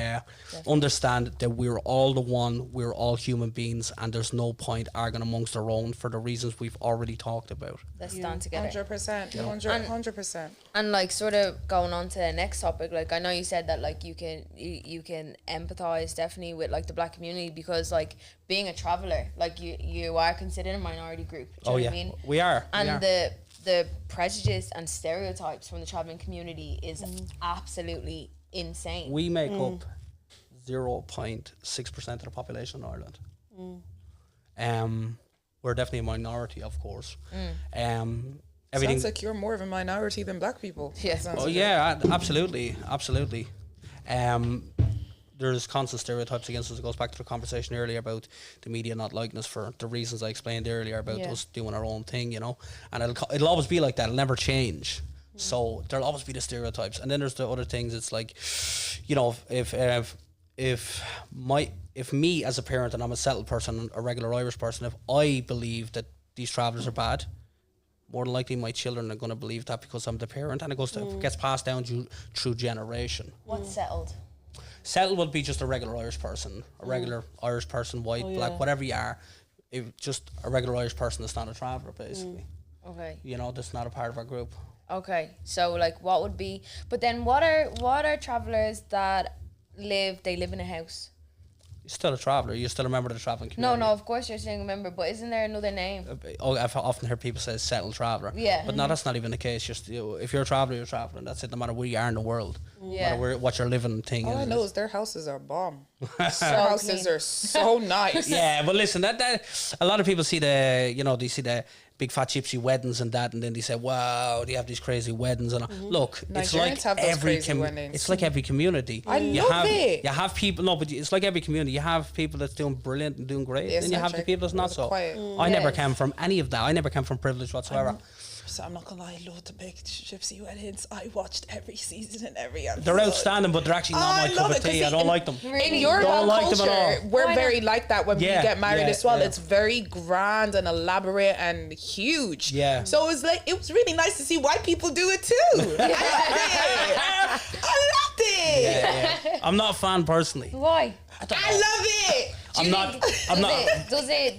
understand that we're all we're all human beings, and there's no point arguing amongst our own for the reasons we've already talked about. Let's stand together. 100%. 100%. And like sort of going on to the next topic, like I know you said that like you can empathize definitely with like the black community because like being a traveller, like you are considered a minority group. Do you know what I mean? We are. And the prejudice and stereotypes from the traveling community is absolutely insane. We make up 0.6% of the population in Ireland. We're definitely a minority, of course. Everything. Sounds like you're more of a minority than black people. Yeah. Sounds Oh like yeah, absolutely. There's constant stereotypes against us. It goes back to the conversation earlier about the media not liking us for the reasons I explained earlier about us doing our own thing, you know. And it'll always be like that. It'll never change. So there'll always be the stereotypes. And then there's the other things. It's like, you know, if me as a parent and I'm a settled person, a regular Irish person, if I believe that these travellers are bad, more than likely my children are going to believe that because I'm the parent, and it gets passed down through generation. What's settled? Settled would be just a regular Irish person, white, black, whatever you are. Just a regular Irish person that's not a traveller, basically. Okay. You know, that's not a part of our group. Okay. So like what would be but then what are travellers that live in a house? You're still a traveller. You're still a member of the travelling community. No, of course you're saying a member, but isn't there another name? I've often heard people say settled traveller. Yeah. But no, that's not even the case. If you're a traveller, you're a traveller, and that's it. No matter where you are in the world, no matter what your living thing all is. I know is their houses are bomb. So Their houses clean. are so nice. Yeah, but listen, that a lot of people see they see the big fat gypsy weddings and that, and then they say, "Wow, they have these crazy weddings." And look, it's Nigerians like have those every crazy weddings. it's like every community. I love it. You have people, no, but it's like every community. You have people that's doing brilliant and doing great, Yes, and you have the Patrick. people that's not It's so. quiet. I never Yes. came from any of that. I never came from privilege whatsoever. So I'm not gonna lie, I love the big gypsy weddings. I watched every season and every episode. They're outstanding, but they're actually not my I cup love of it, 'cause tea. I see, don't like them. In Yoruba Don't like them at culture, all. we're Why very not? like that when Yeah, we get married yeah, as well. yeah. It's very grand and elaborate and huge. Yeah. So it was really nice to see white people do it too. I loved it. I loved it. Yeah. I'm not a fan personally. Why? I love it. I'm not.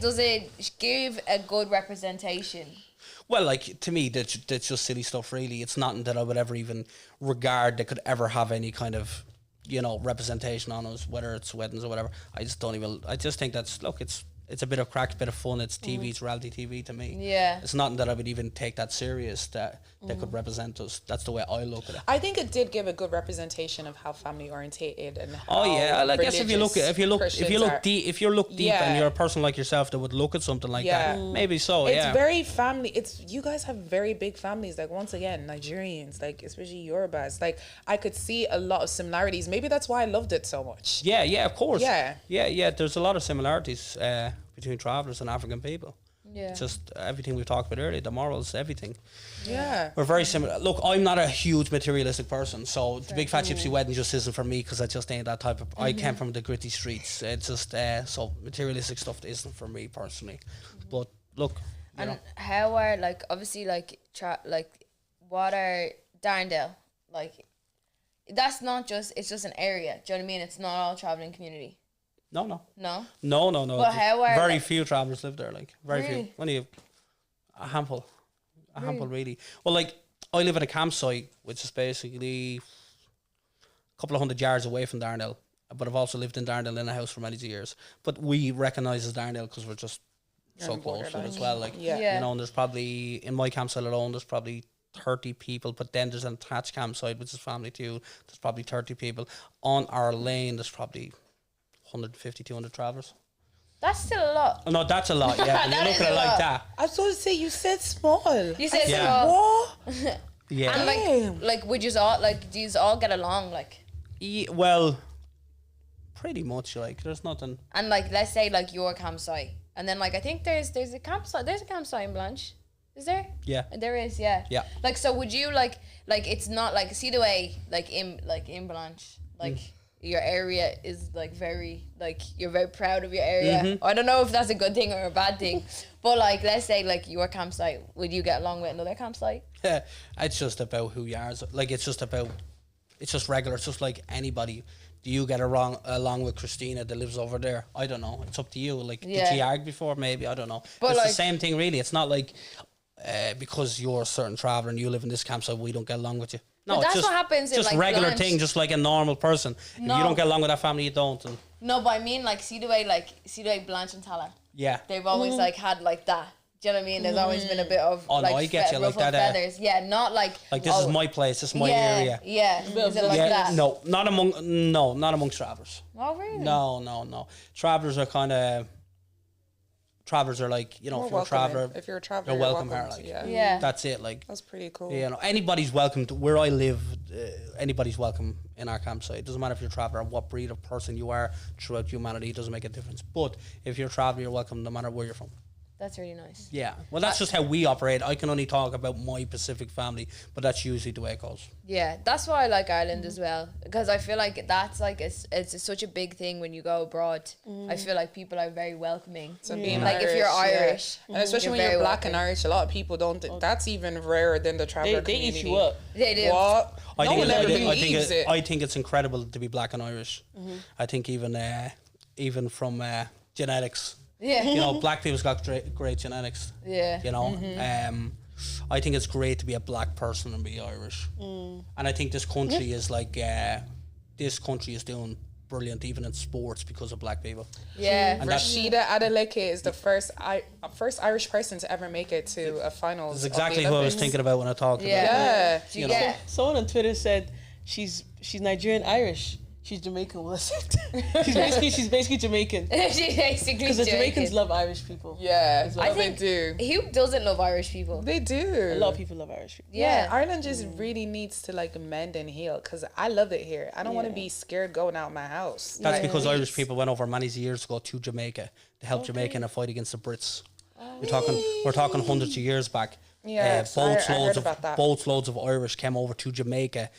Does it give a good representation? Well, like, to me, that's just silly stuff, really. It's nothing that I would ever even regard that could ever have any kind of, you know, representation on us, whether it's weddings or whatever. I just think it's a bit of crack, a bit of fun. It's TV, it's reality TV to me. Yeah. It's nothing that I would even take that serious that could represent us. That's the way I look at it. I think it did give a good representation of how family orientated and how Oh yeah, I guess if you look Christians are. deep, if you look deep, Yeah. and you're a person like yourself that would look at something like Yeah. that, maybe so. It's yeah. very family. You guys have very big families. Like, once again, Nigerians, like especially Yorubas. Like, I could see a lot of similarities. Maybe that's why I loved it so much. Yeah, of course. Yeah. Yeah. There's a lot of similarities between travellers and African people. Yeah. Just everything we talked about earlier, the morals, everything. Yeah. We're very similar. Look, I'm not a huge materialistic person, so the big fat gypsy wedding just isn't for me because I just ain't that type of. I came from the gritty streets. It's just so materialistic stuff isn't for me personally. But look, you And know, how are like obviously like what are Darndale like? That's not just it's just an area. Do you know what I mean? It's not all traveling community. no. No. But how are very like, few travelers live there. Like very few. Really? Only a handful. Really. Well, like I live at a campsite, which is basically a couple of 100 yards away from Darndale. But I've also lived in Darndale in a house for many years. But we recognise as Darndale because we're just so close to it as well. Like Yeah. you know, and there's probably in my campsite alone, there's probably 30 people. But then there's an attached campsite, which is family too. There's probably 30 people on our lane. There's probably 150, 200 travellers. that's still a lot. Oh, no, that's a lot. Yeah, when you That look is at it a like lot. that. I was going to say, you said small. You said Yeah. so. What? Yeah. And Damn. like would you all like do you all get along like? Well, pretty much. Like, there's nothing. And like let's say like your campsite, and then like I think there's a campsite in Blanche, is there? Yeah. There is, yeah. Yeah. Like so, would you like it's not like see the way like in Blanche like your area is like very like you're very proud of your area. I don't know if that's a good thing or a bad thing, but like let's say like your campsite, would you get along with another campsite? Yeah, it's just about who you are. Like, it's just regular. It's just like anybody. Do you get along with Christina that lives over there? I don't know. It's up to you. Like, did Yeah. she argue before? Maybe. I don't know. But It's like- the same thing, really. It's not like because you're a certain traveller and you live in this campsite, we don't get along with you. No, But it's that's just, what happens in, just like, regular Blanche. thing, just like a normal person. If No. you don't get along with that family, you don't. And No, but I mean like see the way Blanche and Tala, yeah. they've always like had like that. Do you know what I mean? There's always been a bit of Oh, no, like I get you, like ruffled that, feathers. Yeah, not like This is my place. This is my area. Yeah, is it like Yeah, that? no, not amongst travellers. Oh really? No. Travellers are kind of. Travellers are like, you know, if you're a traveller, If you're a traveller, you're welcome here. Like, yeah. Yeah. that's it. Like, That's pretty cool. you know, anybody's welcome to where I live. Anybody's welcome in our campsite. It doesn't matter if you're a traveller or what breed of person you are throughout humanity. It doesn't make a difference. But if you're a traveller, you're welcome no matter where you're from. That's really nice. Yeah. Well, that's just how we operate. I can only talk about my Pacific family, but that's usually the way it goes. Yeah, that's why I like Ireland as well, because I feel like that's like it's such a big thing when you go abroad. I feel like people are very welcoming. So being like if you're Irish, and especially when very you're black and welcome. Irish, a lot of people don't. That's even rarer than the traveller They community. eat you up. They do. What? No one ever believes it. I think it's incredible to be black and Irish. I think even from genetics. Yeah. You know, black people's got great genetics. Yeah. You know, I think it's great to be a black person and be Irish. And I think this country is like, this country is doing brilliant even in sports because of black people. Yeah. And that's, Rashida Adeleke is the first Irish person to ever make it to a finals. that's exactly who I was thinking about when I talked about it. Yeah. You know. know. Someone on Twitter said she's Nigerian Irish. She's Jamaican, was it? she's basically Jamaican. She basically Because the Jamaicans Jamaican. love Irish people. Yeah, I they think do. Who doesn't love Irish people? They do. A lot of people love Irish people. Yeah, Yeah. Ireland just really needs to like mend and heal because I love it here. I don't want to be scared going out my house. That's because Irish people went over many years ago to Jamaica to help Jamaica in a fight against the Brits. We're talking hundreds of years back. Yeah, so I heard about that. Boatloads of Irish came over to Jamaica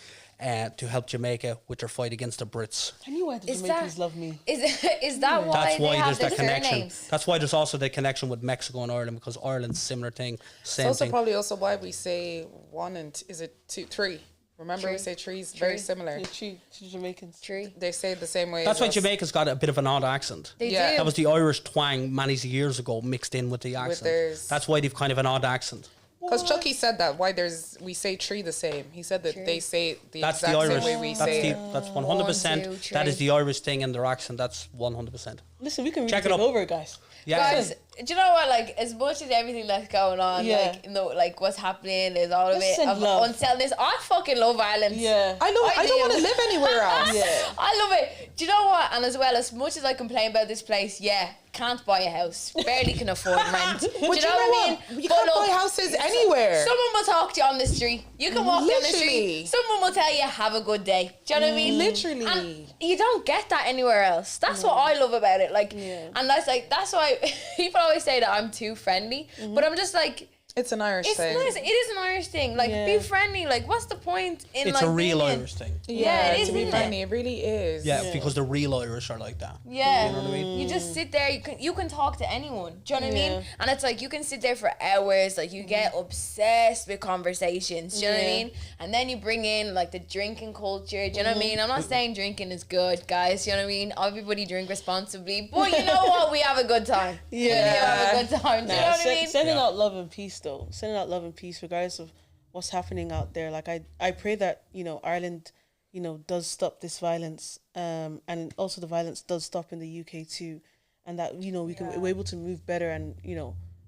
to help Jamaica with their fight against the Brits. I knew why the Is Jamaicans that- love me. Is that why That's they why have there's the that connection. surnames? That's why there's also the connection with Mexico and Ireland because Ireland's similar thing, It's same also thing. probably also why we say one and is it two, three? Remember we Tree. say trees very similar. Yeah, true, Jamaicans. Tree. They say it the same way. That's as why us. Jamaica's got a bit of an odd accent. They Yeah. do. That was the Irish twang many years ago mixed in with the accent. theirs. That's why they've kind of an odd accent. Because Chucky said that why we say tree the same. He said that they say it the That's the exact Irish. same way we That's say the it. that's 100%. 1, 2, That is 3. the Irish thing in their accent. That's 100%. Listen, we can really Check it take up. over, guys. Yeah. Guys, do you know what? Like, as much as everything that's going on, Yeah. like, you know, like what's happening is all of Let's it send of love. unsettledness. I fucking love Ireland. Yeah. I know. I don't do. want to live anywhere else. Yeah. I love it. Do you know what? And as well, as much as I complain about this place, yeah, can't buy a house, barely can afford rent. But you know what? You But can't look, buy houses anywhere. Someone will talk to you on the street. You can walk down the Literally. street. Someone will tell you, have a good day. Do you know what I mean? Literally. And you don't get that anywhere else. That's what I love about it. Like, and that's why people always say that I'm too friendly. But I'm just like, It's an Irish it's thing. nice. It is an Irish thing. Like, be friendly. Like, what's the point in It's like a real being- Irish thing. Yeah, it is, to be isn't friendly, it? it really is. Yeah, because the real Irish are like that. Yeah, You know what I mean? you just sit there. You can talk to anyone. Do you know what I Yeah. mean? And it's like you can sit there for hours. Like you get obsessed with conversations. Do you know what I Yeah. mean? And then you bring in like the drinking culture. Do you know what I mean? I'm not saying drinking is good, guys. Do you know what I mean? Everybody drink responsibly. But you know what? We have a good time. We do have a good time. Do you know what I mean? Sending Yeah. out love and peace, though. Sending out love and peace, regardless of what's happening out there. Like I pray that Ireland, does stop this violence, and also the violence does stop in the UK too, and that we're able to move better and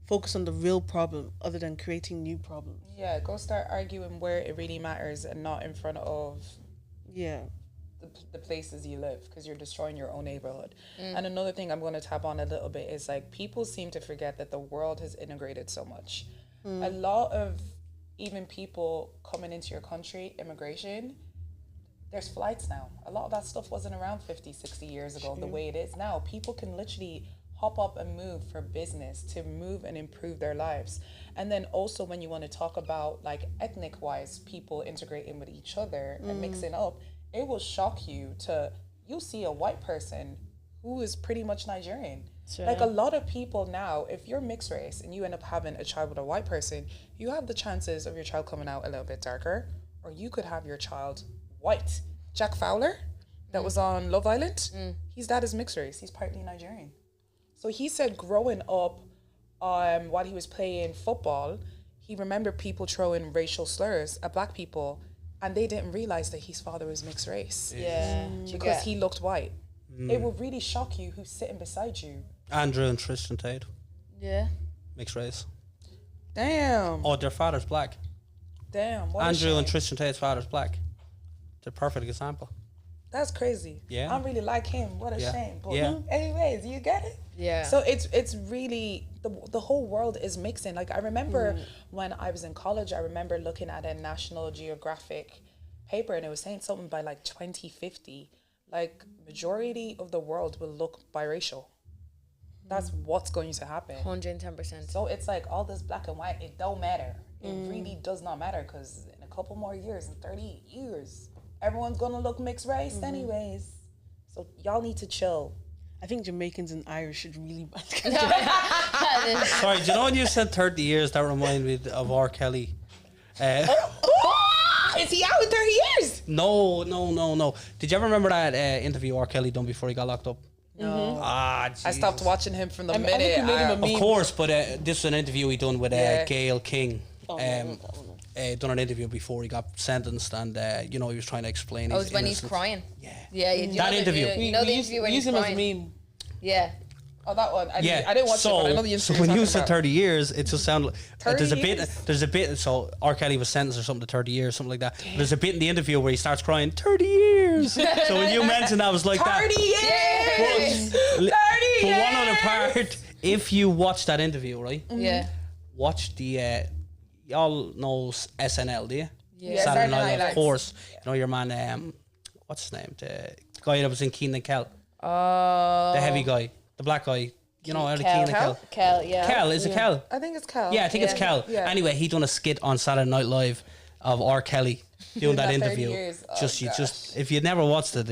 focus on the real problem other than creating new problems. Yeah, go start arguing where it really matters and not in front of Yeah. the places you live, because you're destroying your own neighborhood. And another thing I'm going to tap on a little bit is like people seem to forget that the world has integrated so much. A lot of even people coming into your country, immigration, there's flights now. A lot of that stuff wasn't around 50, 60 years ago the way it is now. People can literally hop up and move for business, to move and improve their lives. And then also when you want to talk about like ethnic wise people integrating with each other and mixing up, it will shock you you'll see a white person who is pretty much Nigerian. Like a lot of people now, if you're mixed race and you end up having a child with a white person, you have the chances of your child coming out a little bit darker, or you could have your child white. Jack Fowler, that was on Love Island, his dad is mixed race. He's partly Nigerian. So he said growing up, while he was playing football, he remembered people throwing racial slurs at black people, and they didn't realize that his father was mixed race. Yeah, Because he looked white. It will really shock you who's sitting beside you. Andrew and Tristan Tate, yeah. mixed race. Damn. Oh, their father's black. Damn. What a Andrew and shame. Tristan Tate's father's black. They're a perfect example. That's crazy. Yeah. I really like him. What a Yeah. shame. But Yeah. anyways, you get it? Yeah. So it's really the whole world is mixing. Like I remember when I was in college, I remember looking at a National Geographic paper and it was saying something by like 2050, like majority of the world will look biracial. That's what's going to happen. 110%. So it's like all this black and white, it don't matter. It really does not matter, because in a couple more years, in 30 years, everyone's gonna look mixed race anyways. So y'all need to chill. I think Jamaicans and Irish should really Sorry, do you know when you said 30 years, that reminded me of R. Kelly. Is he out in 30 years? No. Did you ever remember that interview R. Kelly done before he got locked up? No. Ah, I stopped Jesus. watching him from the I think minute. he made him a meme. Of course, but this is an interview he done with Yeah. Gail King. Oh, Done an interview before he got sentenced, and he was trying to explain. Oh, his it's when he's innocence. crying. Yeah. Yeah, you That interview. You know the interview when use he's him as crying. a meme. Yeah. Oh, that one. I Yeah, didn't watch it, but I know the so interview when you're you talking said about. 30 years, it just sounded like 30 years? there's a bit, so R. Kelly was sentenced or something to 30 years, something like that. There's a bit in the interview where he starts crying, 30 years. So when you mentioned that, I was like 30 that. years! But 30 years! one other part, if you watch that interview, right? Yeah. Watch the, y'all knows SNL, do you? Yeah. Saturday Night Night Live, of Lights. course. You know your man, what's his name? The guy that was in Keenan and Kel. Oh. The heavy guy. The black guy. You know, out of Kel. Keenan and Kel. Kel, yeah. Kel, is it Kel? I think it's Cal. Yeah, I think it's Kel. Yeah. Anyway, he done a skit on Saturday Night Live of R. Kelly doing that That 30 interview. years. Oh, Just if you've never watched it,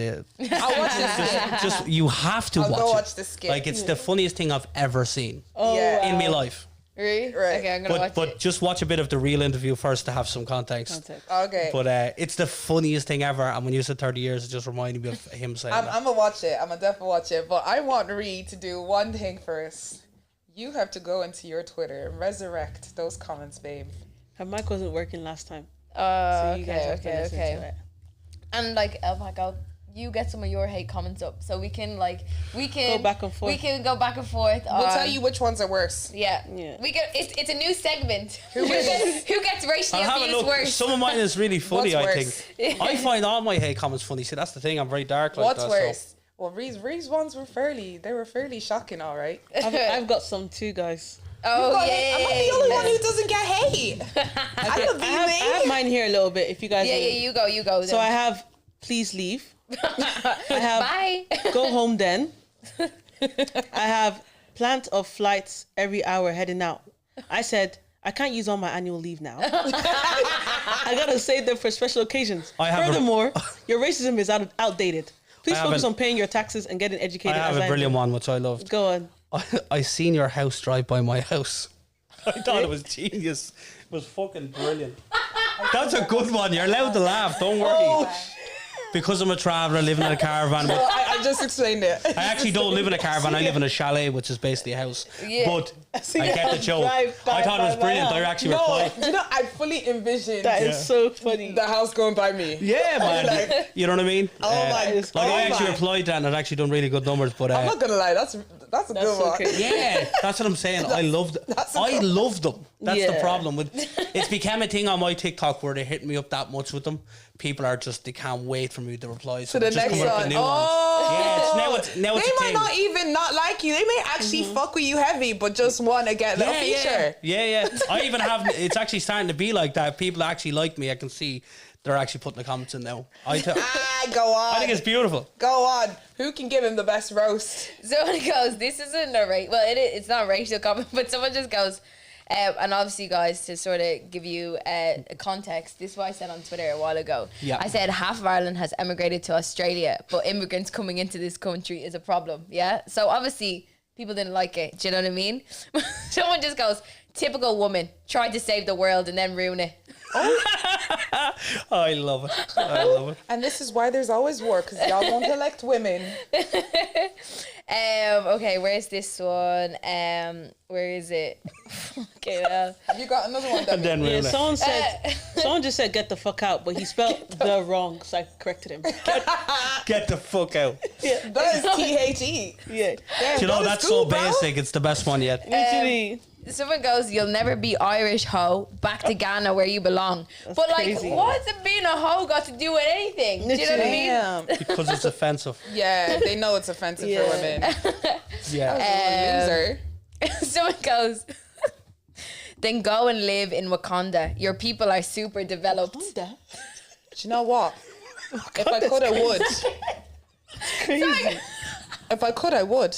I'll watch this. just you have to I'll watch go it. watch the skit. Like it's the funniest thing I've ever seen Yeah. in my life. Really? Right. Okay, I'm gonna watch But it. just watch a bit of the real interview first to have some context. Okay. But it's the funniest thing ever. And when you said 30 years, it just reminded me of him saying I'm that. gonna watch it. I'm gonna definitely watch it. But I want Reed to do one thing first. You have to go into your Twitter and resurrect those comments, babe. Her mic wasn't working last time. So you guys Okay, have to listen to okay. it. And like Elpaco, you get some of your hate comments up, so we can Go back and forth. We can go back and forth. We'll tell you which ones are worse. Yeah. Yeah. We get it's a new segment. Who gets racially I'll have a abused look. worse? Some of mine is really funny, What's I worse? think. I find all my hate comments funny. See, that's the thing. I'm very dark like What's that. worse? Well, Ree's ones were fairly shocking, all right. I've got some too, guys. Oh, But yeah. I'm not the only one who doesn't get hate. I could be I have me. mine here a little bit. If you guys, Yeah, you go. So I have please leave. I have Bye. go home then. I have plant of flights every hour heading out. I said I can't use all my annual leave now. I gotta save them for special occasions. Furthermore, your racism is outdated. Please focus on paying your taxes and getting educated. I have a brilliant one, which I loved. Go on. I seen your house drive by my house. I thought it was genius. It was fucking brilliant. That's a good one. You're allowed to laugh. Don't worry. Because I'm a traveller living in a caravan. But I just explained it. I actually don't live in a caravan. I live in a chalet, which is basically a house. Yeah. But I get the joke. I Drive thought it was by brilliant. my I actually replied. Do you know, I fully envisioned That is so funny. the house going by me. Yeah, man. Like, you know what I mean? oh my Like I actually my. replied to that, and I'd actually done really good numbers. But I'm not gonna lie, that's a good so one. crazy. yeah, that's what I'm saying. I loved. I love them. That's the Yeah. problem with. It's become a thing on my TikTok where they hit me up that much with them. People are just they can't wait for me to reply. So To the they're just next coming up with one. new ones. Oh, Yeah, now it's they a might thing. not even not like you. They may actually fuck with you heavy, but just want to get a little feature. Yeah. I even have. It's actually starting to be like that. People actually like me. I can see they're actually putting the comments in now. Go on. I think it's beautiful. Go on. Who can give him the best roast? Someone goes, this isn't a race. Well, it's not a racial comment, but someone just goes, and obviously, guys, to sort of give you a context, this is what I said on Twitter a while ago. Yeah. I said half of Ireland has emigrated to Australia, but immigrants coming into this country is a problem. Yeah. So obviously, people didn't like it. Do you know what I mean? Someone just goes, typical woman, tried to save the world and then ruin it. I love it. I love it. And this is why there's always war, because y'all won't elect women. Okay, where's this one? Where is it? Okay, well. Have you got another one, And Debbie? then Yeah, ruin it. someone just said get the fuck out, but he spelled the wrong, so I corrected him. Get the fuck out. That is THE. Yeah. Do you know that's so basic? It's the best one yet. Literally. Someone goes, you'll never be Irish, ho. Back to Ghana where you belong. But like, crazy. what's it being a ho got to do with anything? Do you know what I mean? Damn. Because it's offensive. Yeah, they know it's offensive for women. Yeah. Loser. Someone goes, then go and live in Wakanda. Your people are super developed. Do you know what? If I could, I would. Crazy. If I could, I would.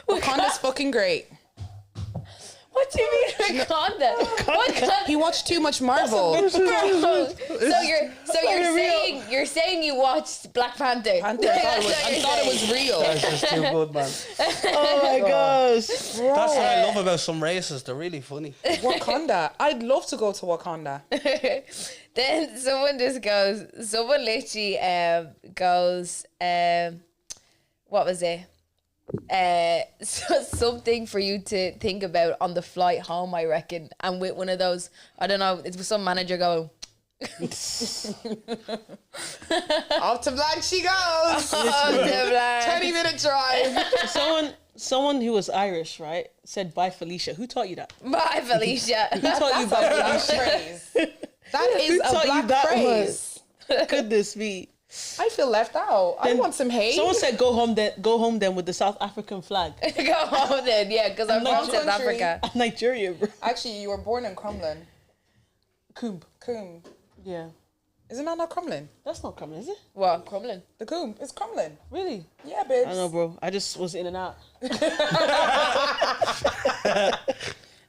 Wakanda's fucking great. What do you mean Wakanda? What kind? He watched too much Marvel. You're saying you watched Black Panther. I thought it was real. That's just too good, man. Oh my gosh. That's what I love about some races. They're really funny. Wakanda. I'd love to go to Wakanda. Then someone literally goes, what was it? So something for you to think about on the flight home, I reckon. And with one of those, I don't know, it was some manager going, Off to Black she goes. oh, the black. 20-minute drive. Someone who was Irish, right, said bye Felicia. Who taught you that? Bye, Felicia. Who taught you bye Black Felicia? phrase. That is Who a taught you black that phrase. Goodness me. I feel left out. I want some hate. Someone said go home then with the South African flag. Go home then, yeah, because I'm from South country. Africa. Nigeria, bro. Actually, you were born in Crumlin. Coombe. Coombe. Yeah. Is it not Crumlin? That's not coming, is it? What, Crumlin? The Coombe. It's Crumlin. Really? Yeah, babes. I don't know, bro. I just was in and out.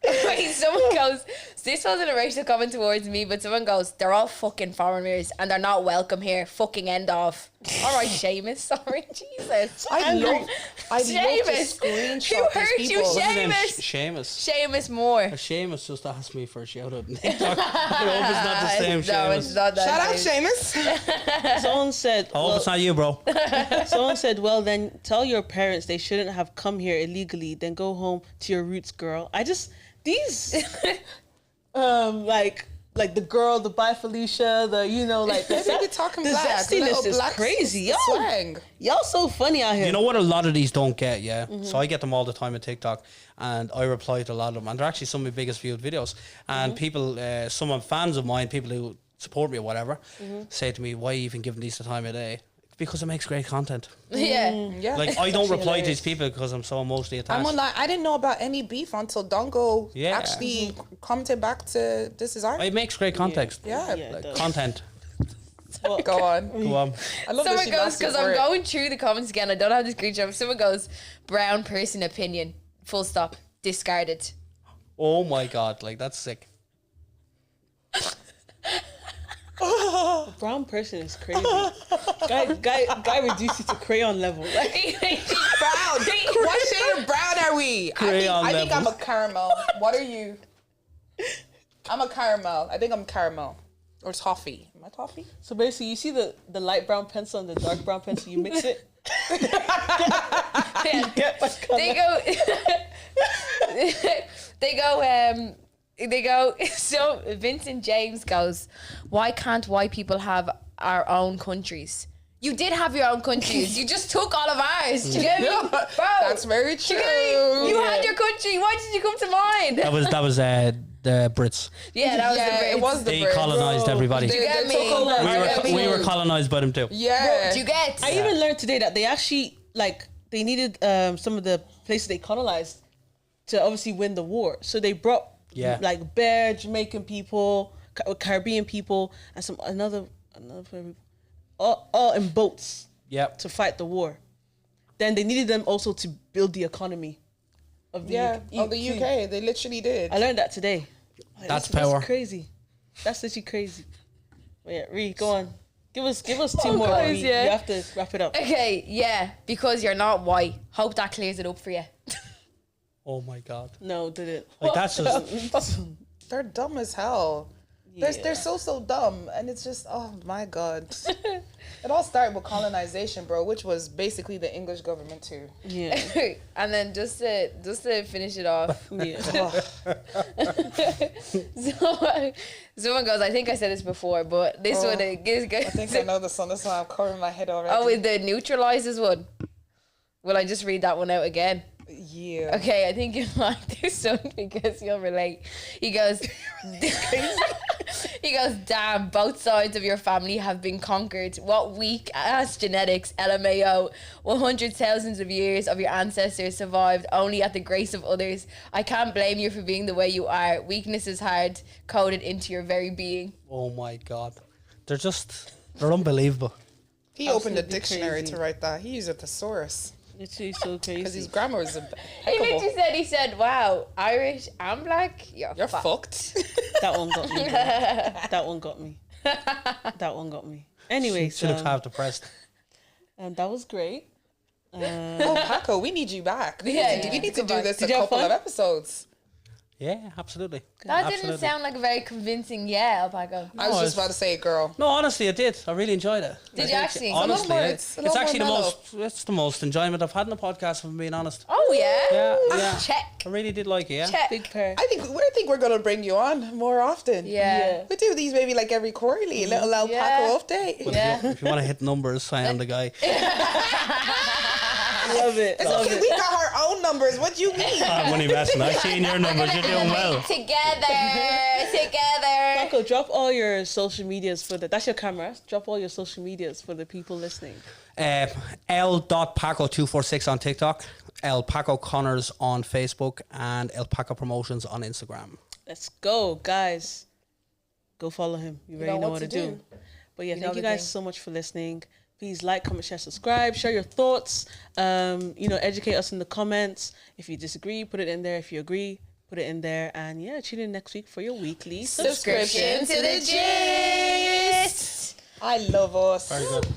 Wait, someone goes, this wasn't a racial comment towards me, but someone goes, they're all fucking foreigners and they're not welcome here. Fucking end off. All right, Seamus. Sorry, Jesus. I'd love to Seamus. screenshot Who these hurt you, people. What's his name? Seamus? Seamus. Seamus Moore. Seamus just asked me for a shout out. I hope it's not the same No, it's Seamus. not that. Shout out, Seamus. Seamus. Someone said I hope it's not you, bro. someone said, well then tell your parents they shouldn't have come here illegally, then go home to your roots, girl. These like the girl, the bye Felicia, the They be talking the black. zestiness little is black crazy. slang. Y'all so funny out here. You know what a lot of these don't get, yeah? So I get them all the time on TikTok and I reply to a lot of them and they're actually some of my biggest viewed videos. And people, some fans of mine, people who support me or whatever, say to me, why are you even giving these the time of day? Because it makes great content. Yeah. Yeah. Like, I don't reply to hilarious. these people because I'm so emotionally attached. I'm on like, I didn't know about any beef until Dongo Yeah. actually commented back to This Is Art. It makes great context. Yeah. Yeah, it Like, does. content. Well, Go on. Go on. I love Someone that goes, because I'm going through the comments again. I don't have the screenshot. Someone goes, brown person opinion. Full stop. Discarded. Oh my god, like that's sick. brown person is crazy. guy reduced it to crayon level. Like, Brown. What shade of brown are we? Crayon I think I'm a levels. caramel. What are you? I'm a caramel. I think I'm caramel. Or toffee. Am I toffee? so basically, you see the light brown pencil and the dark brown pencil. You mix it. Yeah. Get what's They go. They go. So Vincent James goes, why can't white people have our own countries? You did have your own countries. You just took all of ours. Do you get me? Bro, That's very true. you had your country. Why did you come to mine? That was the Brits. Yeah, that was Yeah, the it was the They Brits. colonized everybody. Do you get They took me? over Do you get me? We were colonized by them too. Yeah. Do you get? I even learned today that they actually they needed some of the places they colonized to obviously win the war. So they brought like bare Jamaican people, Caribbean people, and some another all in boats Yep. to fight the war. Then they needed them also to build the economy of the of the UK. They literally did. I learned that today. Like, That's power. That's crazy. That's literally crazy. But yeah, Ree, go on. Give us two more. guys, Ree. yeah. You have to wrap it up. Okay, yeah, because you're not white. Hope that clears it up for you. Oh my god. No, did it? Like that's just They're dumb as hell. They're so dumb, and it's just, oh my god. It all started with colonization, bro, which was basically the English government too. Yeah. And then just to finish it off, Yeah. someone goes, I think I said this before, but this one it gives good. I think I know this one. That's why I'm covering my head already. Oh, with the neutralizes one. Will I just read that one out again? Yeah. Okay, I think you like this one because you'll relate. He goes, he goes, damn, both sides of your family have been conquered. What weak ass genetics, LMAO. 100,000 of years of your ancestors survived only at the grace of others. I can't blame you for being the way you are. Weakness is hard coded into your very being. oh my god. They're unbelievable. He opened a Absolutely dictionary crazy. to write that. He used a thesaurus Literally so because his crazy. grammar is He impeccable. literally said, wow, Irish and black, You're fucked. That one got me. Bro. That one got me. That one got me. Anyway, She looks so half depressed. that was great. Oh, Paco, we need you back. Yeah, we need to come do back. this Did a you have couple fun? of episodes. Yeah, absolutely. That Absolutely. didn't sound like a very convincing Alpaco. I was No, just about to say, girl. No, honestly, I did. I really enjoyed it. Did you actually? Honestly, more- it's a little more actually mellow. it's the most enjoyment I've had in the podcast, if I'm being honest. Oh, yeah? Yeah. Check. I really did like it, yeah. Check. Big pair. I think we're gonna bring you on more often. Yeah. We do these maybe like every quarterly, little Elpaco Yeah. update. Yeah. If you want to hit numbers, I am the guy. Love it. It's Love okay, it. we got our own numbers. What do you mean? I'm only messing. I've seen your numbers. You're doing well. Together. Paco, drop all your social medias for that's your camera. Drop all your social medias for the people listening. L.Paco246 on TikTok, Elpaco Connors on Facebook, and Elpaco Promotions on Instagram. Let's go, guys. Go follow him. You already know what to do. But yeah, know thank you the guys thing. so much for listening. Please like, comment, share, subscribe, share your thoughts. Educate us in the comments. If you disagree, put it in there. If you agree, put it in there. And yeah, tune in next week for your weekly Subscription to the gist. I love us. Very good.